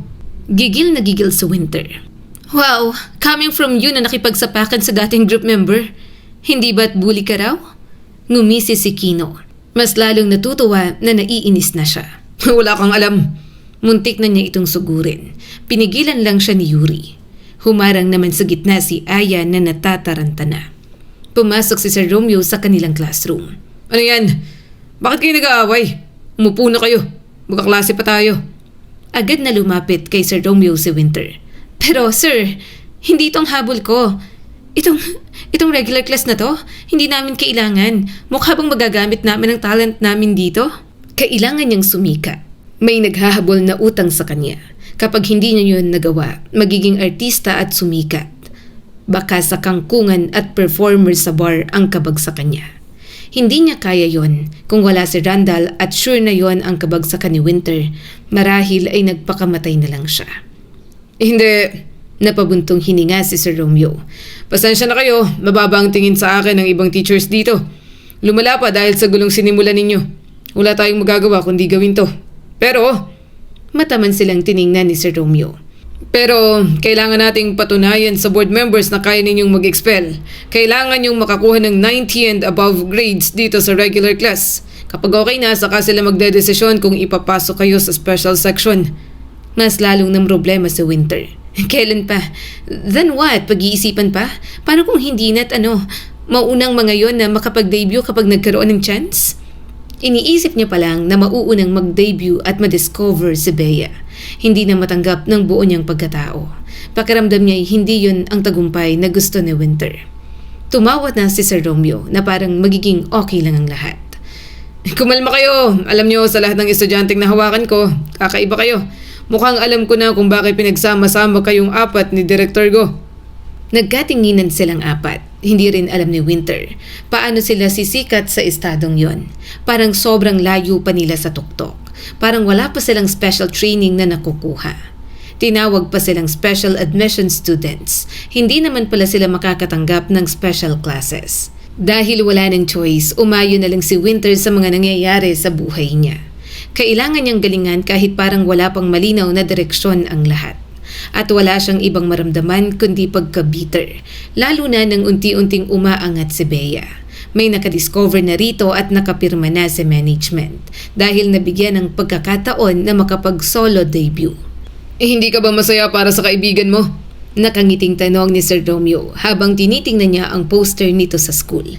Gigil na gigil si Winter. Wow, coming from you na nakipagsapakan sa dating group member. Hindi ba't bully ka raw? Ngumisi si Kino. Mas lalong natutuwa na naiinis na siya. Wala kang alam. Muntik na niya itong sugurin. Pinigilan lang siya ni Yuri. Humarang naman sa gitna si Aya na natataranta na. Pumasok si Sir Romeo sa kanilang classroom. Ano yan? Bakit kayo nag-aaway? Umupo na kayo. Magkaklase pa tayo. Agad na lumapit kay Sir Romeo si Winter. Pero sir, hindi itong habol ko. Itong regular class na to, hindi namin kailangan. Mukha bang magagamit namin ang talent namin dito? Kailangan niyang sumika. May naghahabol na utang sa kanya. Kapag hindi niya yun nagawa, magiging artista at sumikat. Baka sa kangkungan at performer sa bar ang kabagsakan niya. Hindi niya kaya yon kung wala si Randall at sure na yon ang kabagsakan ni Winter. Marahil ay nagpakamatay na lang siya. Hindi. Napabuntong hininga si Sir Romeo. Pasensya na kayo, mababa ang tingin sa akin ng ibang teachers dito. Lumala pa dahil sa gulong sinimulan ninyo. Wala tayong magagawa kundi gawin to. Pero, mataman silang tiningnan ni Sir Romeo. Pero, kailangan nating patunayan sa board members na kaya ninyong mag-expel. Kailangan nyong makakuha ng 90 and above grades dito sa regular class. Kapag okay na, saka sila magdedesisyon kung ipapasok kayo sa special section. Mas lalong ng problema sa Winter. Kailan pa? Then what? Pag-iisipan pa? Paano kung hindi na't maunang mga yon na makapag-debut kapag nagkaroon ng chance? Iniisip niya pa lang na mauunang mag-debut at ma-discover si Bea. Hindi na matanggap ng buo niyang pagkatao. Pakiramdam niya hindi yun ang tagumpay na gusto ni Winter. Tumawat na si Sir Romeo na parang magiging okay lang ang lahat. Kumalma kayo. Alam niyo sa lahat ng estudyanteng nahawakan ko, kakaiba kayo. Mukhang alam ko na kung bakit pinagsama-sama kayong 4 ni Director Go. Nagkatinginan silang 4. Hindi rin alam ni Winter paano sila sisikat sa estadong yon. Parang sobrang layo pa nila sa tuktok. Parang wala pa silang special training na nakukuha. Tinawag pa silang special admission students. Hindi naman pala sila makakatanggap ng special classes. Dahil wala ng choice, umayo na lang si Winter sa mga nangyayari sa buhay niya. Kailangan niyang galingan kahit parang wala pang malinaw na direksyon ang lahat. At wala siyang ibang maramdaman kundi pagka-bitter, lalo na nang unti-unting umaangat si Bea. May nakadiscover na rito at nakapirma na sa management dahil nabigyan ng pagkakataon na makapag-solo debut. Hindi ka ba masaya para sa kaibigan mo? Nakangiting tanong ni Sir Romeo habang tinitingnan niya ang poster nito sa school.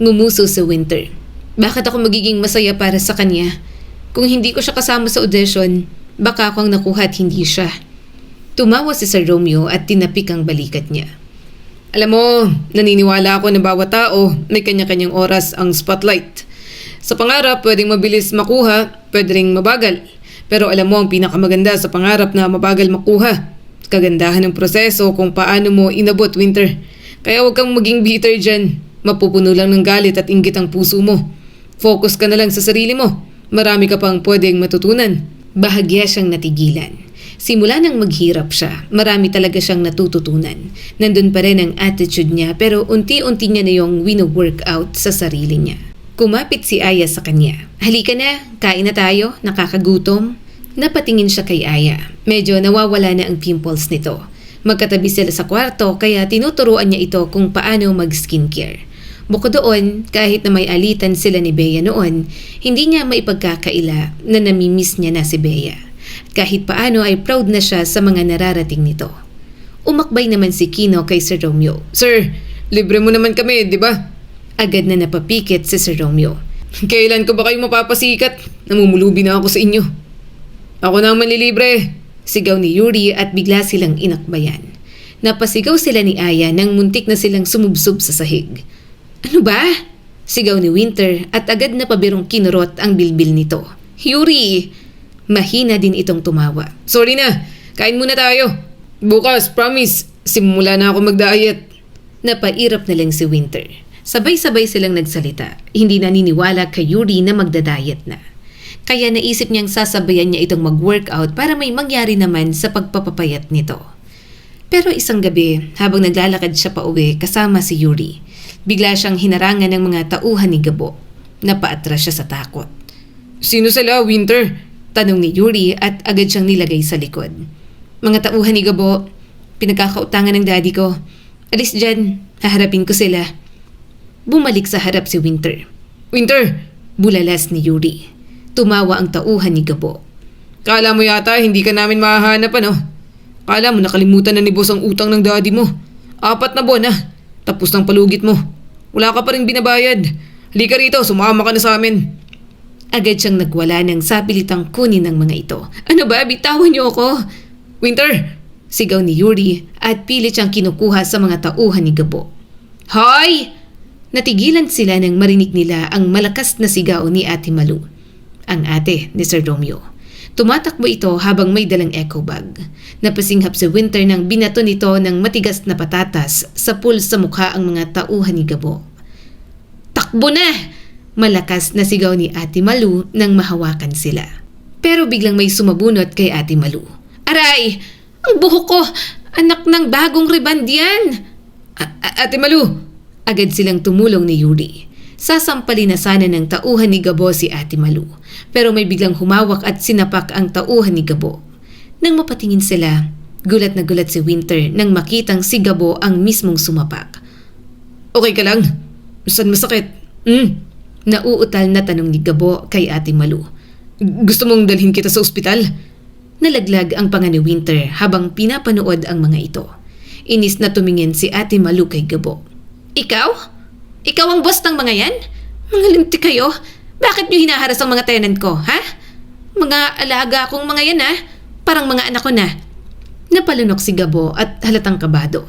Ngumuso si Winter. Bakit ako magiging masaya para sa kanya? Kung hindi ko siya kasama sa audition, baka ako ang nakuha at hindi siya. Tumawa si Sir Romeo at tinapik ang balikat niya. Alam mo, naniniwala ako na bawat tao may kanya-kanyang oras ang spotlight. Sa pangarap, pwedeng mabilis makuha, pwedeng mabagal. Pero alam mo ang pinakamaganda sa pangarap na mabagal makuha. Kagandahan ng proseso kung paano mo inabot, Winter. Kaya huwag kang maging bitter dyan. Mapupuno lang ng galit at inggit ang puso mo. Focus ka na lang sa sarili mo. Marami ka pang pwedeng matutunan. Bahagya siyang natigilan. Simula nang maghirap siya, marami talaga siyang natututunan. Nandun pa rin ang attitude niya pero unti-unti niya na yung wino-workout sa sarili niya. Kumapit si Aya sa kanya. Halika na, kain na tayo, nakakagutom. Napatingin siya kay Aya. Medyo nawawala na ang pimples nito. Magkatabi sila sa kwarto kaya tinuturuan niya ito kung paano mag-skincare. Bukod doon, kahit na may alitan sila ni Bea noon, hindi niya maipagkakaila na namimiss niya na si Bea. Kahit paano ay proud na siya sa mga nararating nito. Umakbay naman si Kino kay Sir Romeo. Sir, libre mo naman kami, di ba? Agad na napapikit si Sir Romeo. Kailan ko ba kayo mapapasikat? Namumulubi na ako sa inyo. Ako na ang manlilibre. Sigaw ni Yuri at bigla silang inakbayan. Napasigaw sila ni Aya nang muntik na silang sumubsob sa sahig. Ano ba? Sigaw ni Winter at agad na pabirong kinurot ang bilbil nito. Yuri! Mahina din itong tumawa. Sorry na, kain muna tayo. Bukas, promise, simula na ako mag-diet. Napairap na lang si Winter. Sabay-sabay silang nagsalita. Hindi naniniwala kay Yuri na magda-diet na. Kaya naisip niyang sasabayan niya itong mag-workout para may mangyari naman sa pagpapapayat nito. Pero isang gabi, habang naglalakad siya pa uwi kasama si Yuri, bigla siyang hinarangan ng mga tauhan ni Gabo. Napaatras siya sa takot. Sino sila, Winter? Tanong ni Yuri at agad siyang nilagay sa likod. Mga tauhan ni Gabo, pinagkakautangan ng daddy ko. Alis dyan, haharapin ko sila. Bumalik sa harap si Winter. Winter! Bulalas ni Yuri. Tumawa ang tauhan ni Gabo. Kala mo yata hindi ka namin mahahanap ano? Kala mo nakalimutan na ni boss ang utang ng daddy mo. 4 na buwan na. Tapos ng palugit mo. Wala ka pa rin binabayad. Halika rito, sumama ka na sa amin. Agad siyang nagwala ng sapilitang kunin ng mga ito. Ano ba? Bitawan niyo ako! Winter! Sigaw ni Yuri at pilit siyang kinukuha sa mga tauhan ni Gabo. Hoy! Natigilan sila nang marinig nila ang malakas na sigaw ni Ate Malu, ang ate ni Sir Romeo. Tumatakbo ito habang may dalang echo bag. Napasinghap si Winter nang binato nito ng matigas na patatas sa pool sa mukha ang mga tauhan ni Gabo. Takbo na! Malakas na sigaw ni Ate Malu nang mahawakan sila. Pero biglang may sumabunot kay Ate Malu. Aray! Ang buhok ko! Anak ng bagong reband yan! Ate Malu! Agad silang tumulong ni Yuri. Sasampalin na sana ng tauhan ni Gabo si Ate Malu. Pero may biglang humawak at sinapak ang tauhan ni Gabo. Nang mapatingin sila, gulat na gulat si Winter nang makitang si Gabo ang mismong sumapak. Okay ka lang? Saan masakit? Nauutal na tanong ni Gabo kay Ate Malu. Gusto mong dalhin kita sa ospital? Nalaglag ang panga ni Winter habang pinapanood ang mga ito. Inis na tumingin si Ate Malu kay Gabo. Ikaw? Ikaw ang boss ng mga yan? Mga linti kayo? Bakit niyo hinaharas ang mga tenant ko, ha? Mga alaga akong mga yan, ha? Parang mga anak ko na. Napalunok si Gabo at halatang kabado.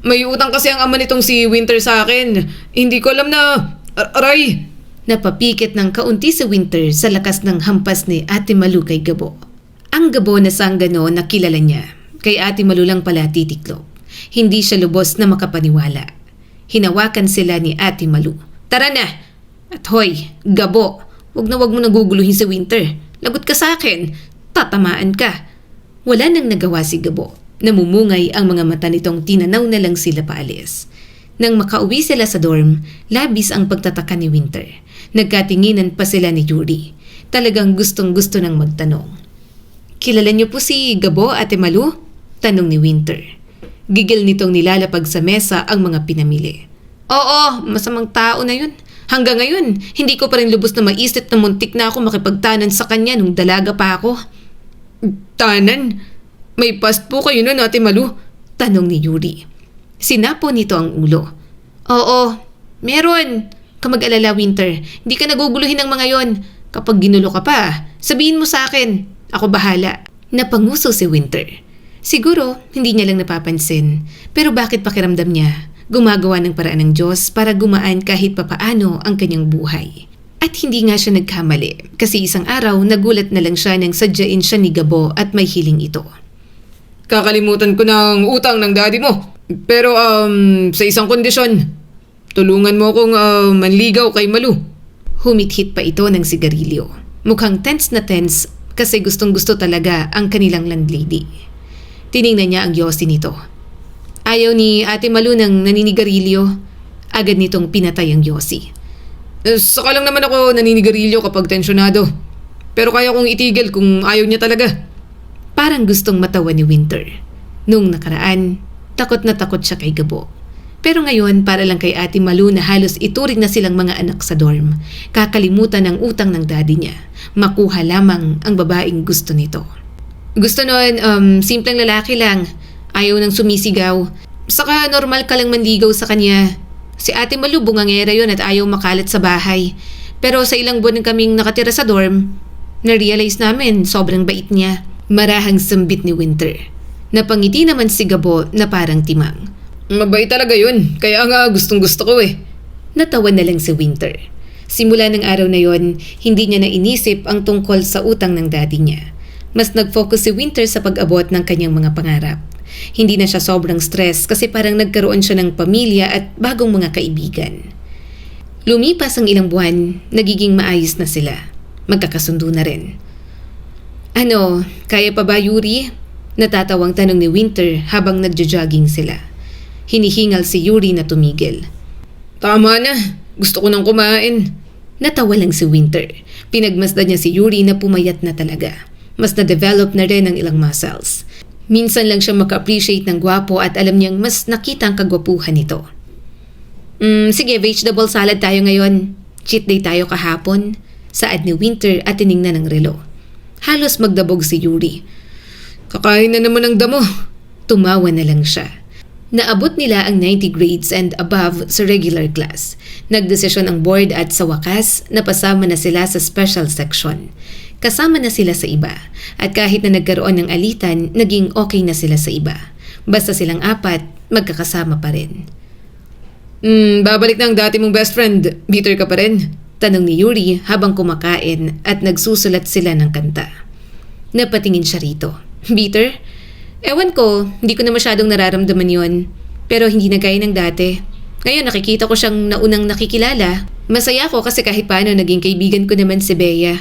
May utang kasi ang ama nitong si Winter sa akin. Hindi ko alam na... Aray! Napapikit ng kaunti si Winter sa lakas ng hampas ni Ate Malu kay Gabo. Ang Gabo na sanggano na kilala niya. Kay Ate Malu lang pala titiklop. Hindi siya lubos na makapaniwala. Hinawakan sila ni Ate Malu. Tara na! At hoy, Gabo, wag mo naguguluhin si Winter. Lagot ka sa akin. Tatamaan ka. Wala nang nagawa si Gabo. Namumungay ang mga mata nitong tinanaw na lang sila paalis. Nang makauwi sila sa dorm, labis ang pagtataka ni Winter. Nagkatinginan pa sila ni Yuri. Talagang gustong-gusto nang magtanong. Kilala niyo po si Gabo, Ate Malu? Tanong ni Winter. Gigil nitong nilalapag sa mesa ang mga pinamili. Oo, masamang tao na yun. Hanggang ngayon, hindi ko pa rin lubos na maisip na muntik na ako makipagtanan sa kanya nung dalaga pa ako. Tanan? May past po kayo nun, Ate Malu? Tanong ni Yuri. Sinapo nito ang ulo. Oo, meron. Kamag-alala, Winter. Hindi ka naguguluhin ng mga yon. Kapag ginulo ka pa, sabihin mo sa akin. Ako bahala. Napanguso si Winter. Siguro, hindi niya lang napapansin. Pero bakit pakiramdam niya? Gumagawa ng paraan ng Diyos para gumaan kahit papaano ang kanyang buhay. At hindi nga siya nagkamali. Kasi isang araw, nagulat na lang siya nang sadyain siya ni Gabo at may hiling ito. Kakalimutan ko ng utang ng daddy mo. Pero sa isang kondisyon, tulungan mo akong manligaw kay Malu. Humithit pa ito ng sigarilyo. Mukhang tense na tense kasi gustong-gusto talaga ang kanilang landlady. Tiningnan niya ang yosi nito. Ayaw ni Ate Malu ng naninigarilyo. Agad nitong pinatay ang yosi. Saka lang naman ako naninigarilyo kapag tensyonado. Pero kaya kong itigil kung ayaw niya talaga. Parang gustong matawa ni Winter. Nung nakaraan, takot na takot siya kay Gabo. Pero ngayon, para lang kay Ate Malu na halos ituring na silang mga anak sa dorm. Kakalimutan ang utang ng daddy niya. Makuha lamang ang babaeng gusto nito. Gusto noon, simpleng lalaki lang. Ayaw nang sumisigaw. Saka normal ka lang manligaw sa kanya. Si Ate Malu bungangera yon at ayaw makalat sa bahay. Pero sa ilang buwan kaming nakatira sa dorm, na-realize namin sobrang bait niya. Marahang sambit ni Winter. Napangiti naman si Gabo na parang timang. Mabait talaga yun, kaya nga gustong gusto ko eh. Natawa na lang si Winter. Simula ng araw na yon, hindi niya na inisip ang tungkol sa utang ng daddy niya. Mas nag-focus si Winter sa pag-abot ng kanyang mga pangarap. Hindi na siya sobrang stress kasi parang nagkaroon siya ng pamilya at bagong mga kaibigan. Lumipas ang ilang buwan, nagiging maayos na sila. Magkakasundo na rin. Ano, kaya pa ba Yuri? Natatawang tanong ni Winter habang nagja-jogging sila. Hinihingal si Yuri na tumigil. Tama na, gusto ko nang kumain. Natawa lang si Winter. Pinagmasdan niya si Yuri na pumayat na talaga. Mas na-develop na rin ang ilang muscles. Minsan lang siya maka-appreciate ng gwapo at alam niyang mas nakita ang kagwapuhan nito. Sige, vegetable salad tayo ngayon. Cheat day tayo kahapon. Saad ni Winter at tiningnan ng relo. Halos magdabog si Yuri. Kakain na naman ng damo. Tumawa na lang siya. Naabot nila ang 90 grades and above sa regular class. Nagdesisyon ang board at sa wakas, napasama na sila sa special section. Kasama na sila sa iba. At kahit na nagkaroon ng alitan, naging okay na sila sa iba. Basta silang apat, magkakasama pa rin. Babalik na ang dati mong best friend. Bitter ka pa rin? Tanong ni Yuri habang kumakain at nagsusulat sila ng kanta. Napatingin siya rito. Bitter? Ewan ko, hindi ko na masyadong nararamdaman yon. Pero hindi na gaya ng dati. Ngayon nakikita ko siyang naunang nakikilala. Masaya ko kasi kahit paano naging kaibigan ko naman si Bea.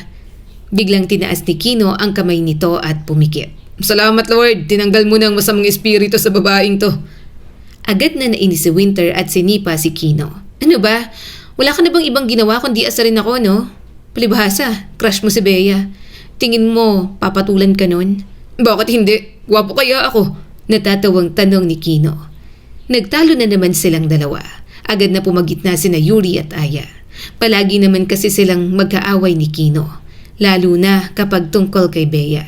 Biglang tinaas ni Kino ang kamay nito at pumikit. Salamat Lord, tinanggal mo na ang masamang espiritu sa babaeng to. Agad na nainis si Winter at sinipa si Kino. Ano ba? Wala ka na bang ibang ginawa kundi asarin ako, no? Palibhasa, crush mo si Bea. Tingin mo, papatulan ka nun? Bakit hindi? Gwapo kaya ako. Natatawang tanong ni Kino. Nagtalo na naman silang dalawa. Agad na pumagitna sina Yuri at Aya. Palagi naman kasi silang magkaaway ni Kino. Lalo na kapag tungkol kay Bea.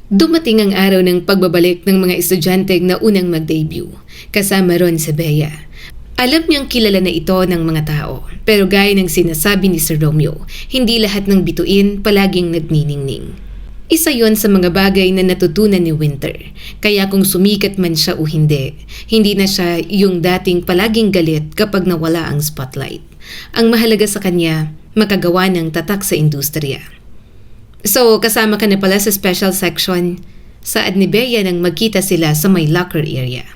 Dumating ang araw ng pagbabalik ng mga estudyante na unang mag-debut. Kasama ron si Bea. Alam niyang kilala na ito ng mga tao. Pero gaya ng sinasabi ni Sir Romeo, hindi lahat ng bituin palaging nagniningning. Isa yon sa mga bagay na natutunan ni Winter. Kaya kung sumikat man siya o hindi, hindi na siya yung dating palaging galit kapag nawala ang spotlight. Ang mahalaga sa kanya, makagawa ng tatak sa industriya. So, kasama ka na pala sa special section. Saad ni Bea nang magkita sila sa may locker area.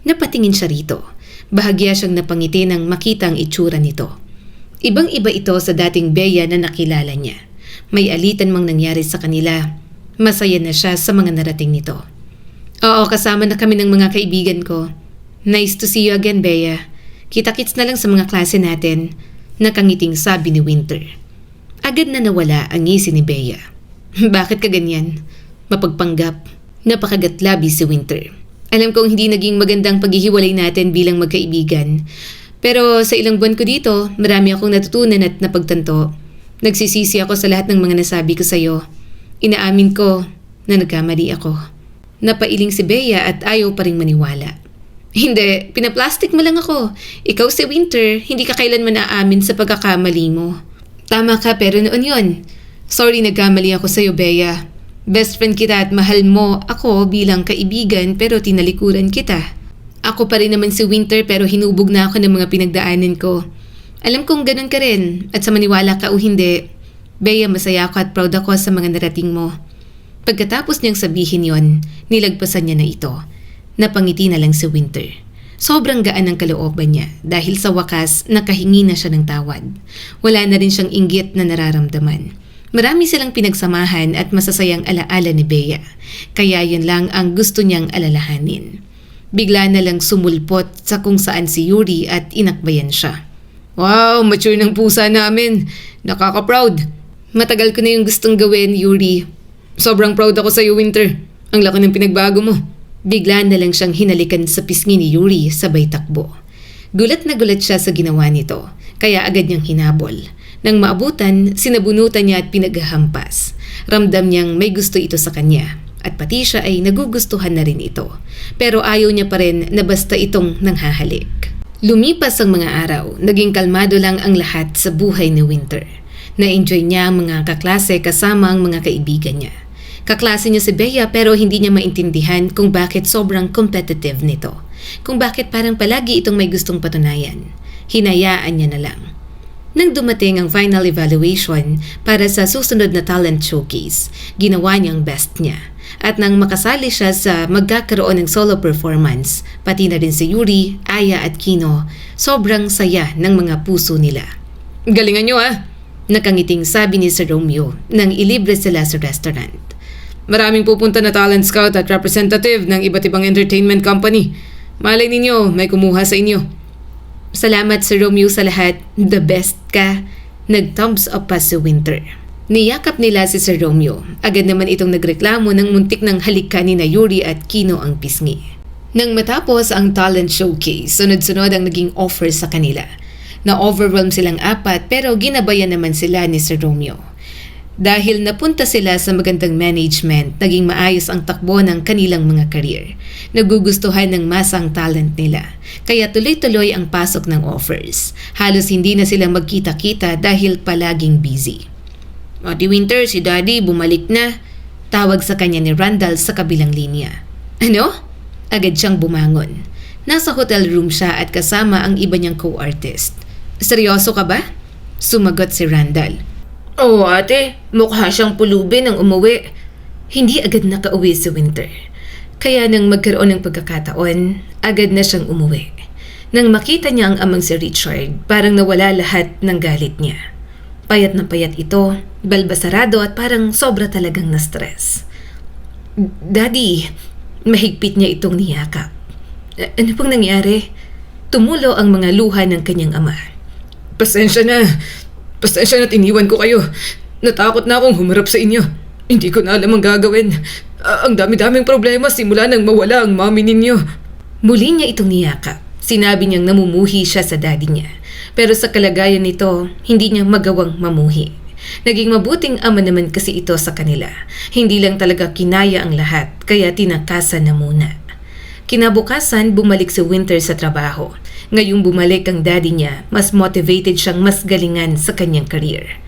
Napatingin siya rito. Bahagya siyang napangiti nang makita ang itsura nito. Ibang-iba ito sa dating Bea na nakilala niya. May alitan mang nangyari sa kanila. Masaya na siya sa mga narating nito. Oo, kasama na kami ng mga kaibigan ko. Nice to see you again, Bea. Kita-kits na lang sa mga klase natin. Nakangiting sabi ni Winter. Agad na nawala ang ngisi ni Bea. Bakit ka ganyan? Mapagpanggap. Napakagatlabi si Winter. Alam kong hindi naging magandang paghihiwalay natin bilang magkaibigan. Pero sa ilang buwan ko dito, marami akong natutunan at napagtanto. Nagsisisi ako sa lahat ng mga nasabi ko sa'yo. Inaamin ko na nagkamali ako. Napailing si Bea at ayaw pa ring maniwala. Hindi, pinaplastic mo lang ako. Ikaw si Winter, hindi ka kailanman aamin sa pagkakamali mo. Tama ka pero noon yon. Sorry nagkamali ako sa'yo, Bea. Best friend kita at mahal mo ako bilang kaibigan pero tinalikuran kita. Ako pa rin naman si Winter pero hinubog na ako ng mga pinagdaanan ko. Alam kong ganun ka rin at sa maniwala ka o hindi, Bea, masaya ako at proud ako sa mga narating mo. Pagkatapos niyang sabihin yon, nilagpasan niya na ito. Napangiti na lang si Winter. Sobrang gaan ang kalooban niya dahil sa wakas nakahingi na siya ng tawad. Wala na rin siyang inggit na nararamdaman. Marami silang pinagsamahan at masasayang alaala ni Bea. Kaya yun lang ang gusto niyang alalahanin. Bigla na lang sumulpot sa kung saan si Yuri at inakbayan siya. Wow, mature ng pusa namin. Nakaka-proud. Matagal ko na yung gustong gawin, Yuri. Sobrang proud ako sa iyo, Winter. Ang laki ng pinagbago mo. Bigla na lang siyang hinalikan sa pisngi ni Yuri sabay takbo. Gulat na gulat siya sa ginawa nito, kaya agad niyang hinabol. Nang maabutan, sinabunutan niya at pinaghahampas. Ramdam niyang may gusto ito sa kanya, at pati siya ay nagugustuhan na rin ito. Pero ayaw niya pa rin na basta itong nanghahalik. Lumipas ang mga araw, naging kalmado lang ang lahat sa buhay ni Winter. Na-enjoy niya ang mga kaklase kasama ang mga kaibigan niya. Kaklase niya si Bea pero hindi niya maintindihan kung bakit sobrang competitive nito. Kung bakit parang palagi itong may gustong patunayan. Hinayaan niya na lang. Nang dumating ang final evaluation para sa susunod na talent showcase, ginawa niya ang best niya. At nang makasali siya sa magkakaroon ng solo performance, pati na rin si Yuri, Aya at Kino, sobrang saya ng mga puso nila. Galingan nyo Nakangiting sabi ni Sir Romeo nang ilibre sila sa restaurant. Maraming pupunta na talent scout at representative ng iba't ibang entertainment company. Malay ninyo, may kumuha sa inyo. Salamat Sir Romeo sa lahat. The best ka. Nag-thumbs up pa si Winter. Niyakap nila si Sir Romeo. Agad naman itong nagreklamo ng muntik ng halikan ni na Yuri at Kino ang pisngi. Nang matapos ang talent showcase, sunod-sunod ang naging offer sa kanila. Na-overwhelm silang apat pero ginabayan naman sila ni Sir Romeo. Dahil napunta sila sa magandang management, naging maayos ang takbo ng kanilang mga career. Nagugustuhan ng masa ang talent nila, kaya tuloy-tuloy ang pasok ng offers. Halos hindi na sila magkita-kita dahil palaging busy. Ate Winter, si Daddy bumalik na. Tawag sa kanya ni Randall sa kabilang linya. Ano? Agad siyang bumangon. Nasa hotel room siya at kasama ang iba niyang co-artist. Seryoso ka ba? Sumagot si Randall. Oo ate, mukha siyang pulubi nang umuwi. Hindi agad nakauwi si Winter. Kaya nang magkaroon ng pagkakataon, agad na siyang umuwi. Nang makita niya ang amang si Richard, parang nawala lahat ng galit niya. Payat na payat ito, balbasarado at parang sobra talagang na-stress. Daddy, mahigpit niya itong niyakap. Ano pong nangyari? Tumulo ang mga luha ng kanyang ama. Pasensya na at iniwan ko kayo. Natakot na akong humarap sa inyo. Hindi ko na alam ang gagawin. Ang dami-daming problema simula nang mawala ang mami ninyo. Muli niya itong niyakap. Sinabi niyang namumuhi siya sa daddy niya. Pero sa kalagayan nito, hindi niya magawang mamuhi. Naging mabuting ama naman kasi ito sa kanila. Hindi lang talaga kinaya ang lahat, kaya tinakasan na muna. Kinabukasan, bumalik si Winter sa trabaho. Ngayong bumalik ang daddy niya, mas motivated siyang mas galingan sa kanyang career.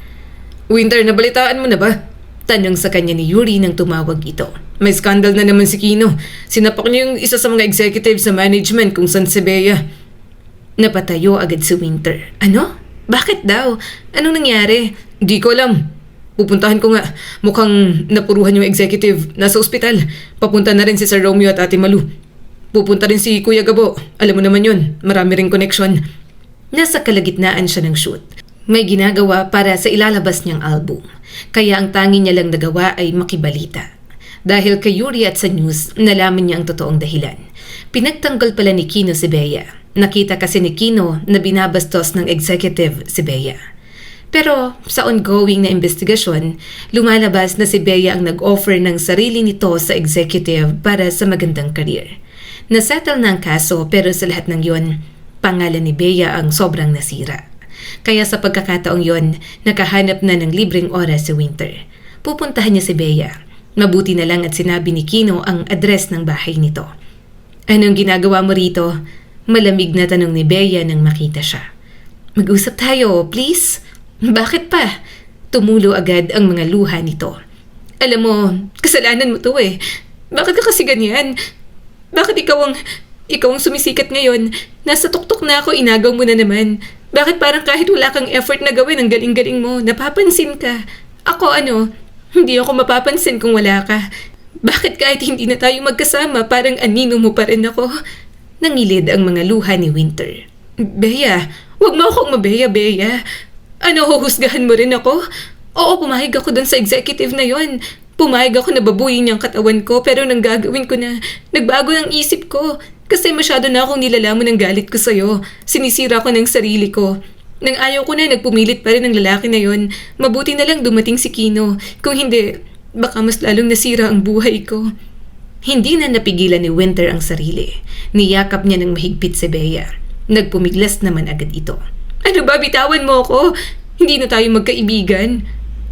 Winter, nabalitaan mo na ba? Tanong sa kanya ni Yuri nang tumawag ito. May skandal na naman si Kino. Sinapak niya yung isa sa mga executive sa management kung saan si Bea. Napatayo agad si Winter. Ano? Bakit daw? Anong nangyari? Di ko alam. Pupuntahan ko nga. Mukhang napuruhan yung executive. Nasa ospital. Papunta na rin si Sir Romeo at Ate Malu. Pupunta rin si Kuya Gabo. Alam mo naman yun. Marami ring connection. Nasa kalagitnaan siya ng shoot. May ginagawa para sa ilalabas niyang album. Kaya ang tangi niya lang nagawa ay makibalita. Dahil kay Yuri at sa news, nalaman niya ang totoong dahilan. Pinagtanggol pala ni Kino si Bea. Nakita kasi ni Kino na binabastos ng executive si Bea. Pero sa ongoing na investigasyon, lumalabas na si Bea ang nag-offer ng sarili nito sa executive para sa magandang career. Nasettle na ang kaso pero sa lahat ng yon, pangalan ni Bea ang sobrang nasira. Kaya sa pagkakataong yon, nakahanap na ng libreng oras si Winter. Pupuntahan niya si Bea. Mabuti na lang at sinabi ni Kino ang address ng bahay nito. Anong ginagawa mo rito? Malamig na tanong ni Bea nang makita siya. Mag-usap tayo, please? Bakit pa? Tumulo agad ang mga luha nito. Alam mo, kasalanan mo to eh. Bakit ka kasi ganyan? Bakit ikaw ang sumisikat ngayon? Nasa tuktok na ako, inagaw mo na naman. Bakit parang kahit wala kang effort na gawin, ang galing-galing mo, napapansin ka? Ako hindi ako mapapansin kung wala ka. Bakit kahit hindi na tayo magkasama, parang anino mo pa rin ako? Nangilid ang mga luha ni Winter. Bea, wag mo akong mabeya, Bea. Ano, huhusgahan mo rin ako? Oo, pumayag ako dun sa executive na yon. Pumayag ako na babuyin niyang katawan ko pero nang gagawin ko na, nagbago ang isip ko. Kasi masyado na akong nilalaman ng galit ko sa'yo. Sinisira ko ng sarili ko. Nang ayaw ko na, nagpumilit pa rin ang lalaki na yon. Mabuti na lang dumating si Kino. Kung hindi, baka mas lalong nasira ang buhay ko. Hindi na napigilan ni Winter ang sarili. Niyakap niya ng mahigpit si Bea. Nagpumiglas naman agad ito. Ano ba, bitawan mo ako? Hindi na tayo magkaibigan.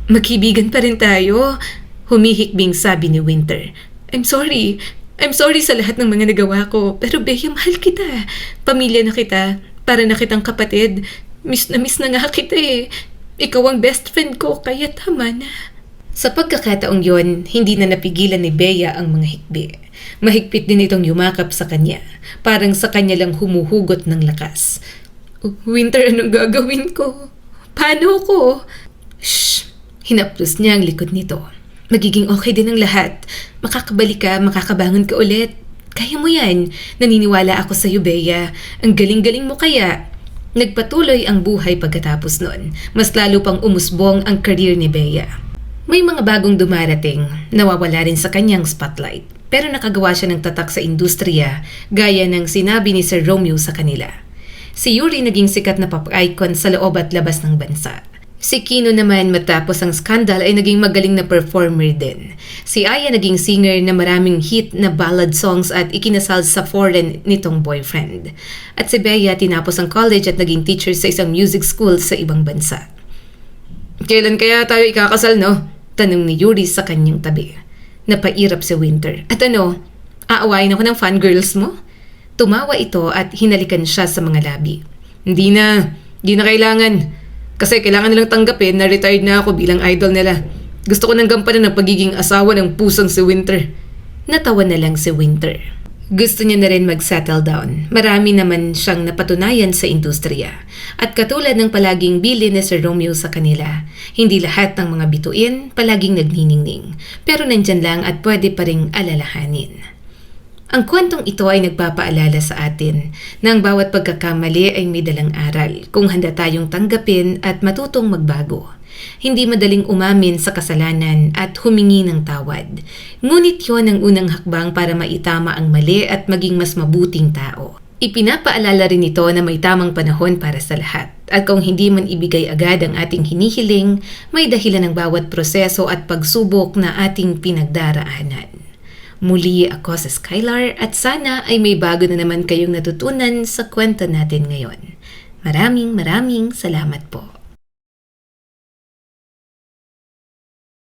Magkaibigan pa rin tayo. Humihikbing sabi ni Winter. I'm sorry sa lahat ng mga nagawa ko. Pero Bea, mahal kita. Pamilya na kita. Para na kitang kapatid. Miss na nga kita eh. Ikaw ang best friend ko, kaya tama na. Sa pagkakataong yon, hindi na napigilan ni Bea ang mga hikbi. Mahigpit din itong yumakap sa kanya. Parang sa kanya lang humuhugot ng lakas. Winter, anong gagawin ko? Paano ko? Shh! Hinaplos niya ang likod nito. Magiging okay din ang lahat. Makakabalik ka, makakabangon ka ulit. Kaya mo yan. Naniniwala ako sa iyo, Bea. Ang galing-galing mo kaya. Nagpatuloy ang buhay pagkatapos nun. Mas lalo pang umusbong ang career ni Bea. May mga bagong dumarating, nawawala rin sa kanyang spotlight. Pero nakagawa siya ng tatak sa industriya, gaya ng sinabi ni Sir Romeo sa kanila. Si Yuri naging sikat na pop icon sa loob at labas ng bansa. Si Kino naman matapos ang skandal ay naging magaling na performer din. Si Aya naging singer na maraming hit na ballad songs at ikinasal sa foreign nitong boyfriend. At si Bea tinapos ang college at naging teacher sa isang music school sa ibang bansa. Kailan kaya tayo ikakasal, no? Tanong ni Yuri sa kanyang tabi. Napairap si Winter. At ano, aawain ako ng fangirls mo? Tumawa ito at hinalikan siya sa mga labi. Hindi na kailangan. Kasi kailangan nilang tanggapin na retired na ako bilang idol nila. Gusto ko nang gampanan ng pagiging asawa ng pusong si Winter. Natawa na lang si Winter. Gusto niya na rin mag-settle down. Marami naman siyang napatunayan sa industriya. At katulad ng palaging bili ni Sir Romeo sa kanila, hindi lahat ng mga bituin palaging nagniningning. Pero nandyan lang at pwede pa ring alalahanin. Ang kwentong ito ay nagpapaalala sa atin na ang bawat pagkakamali ay may dalang aral kung handa tayong tanggapin at matutong magbago. Hindi madaling umamin sa kasalanan at humingi ng tawad. Ngunit yon ang unang hakbang para maitama ang mali at maging mas mabuting tao. Ipinapaalala rin ito na may tamang panahon para sa lahat. At kung hindi man ibigay agad ang ating hinihiling, may dahilan ng bawat proseso at pagsubok na ating pinagdaraanan. Muli ako sa Skylar at sana ay may bago na naman kayong natutunan sa kwento natin ngayon. Maraming salamat po.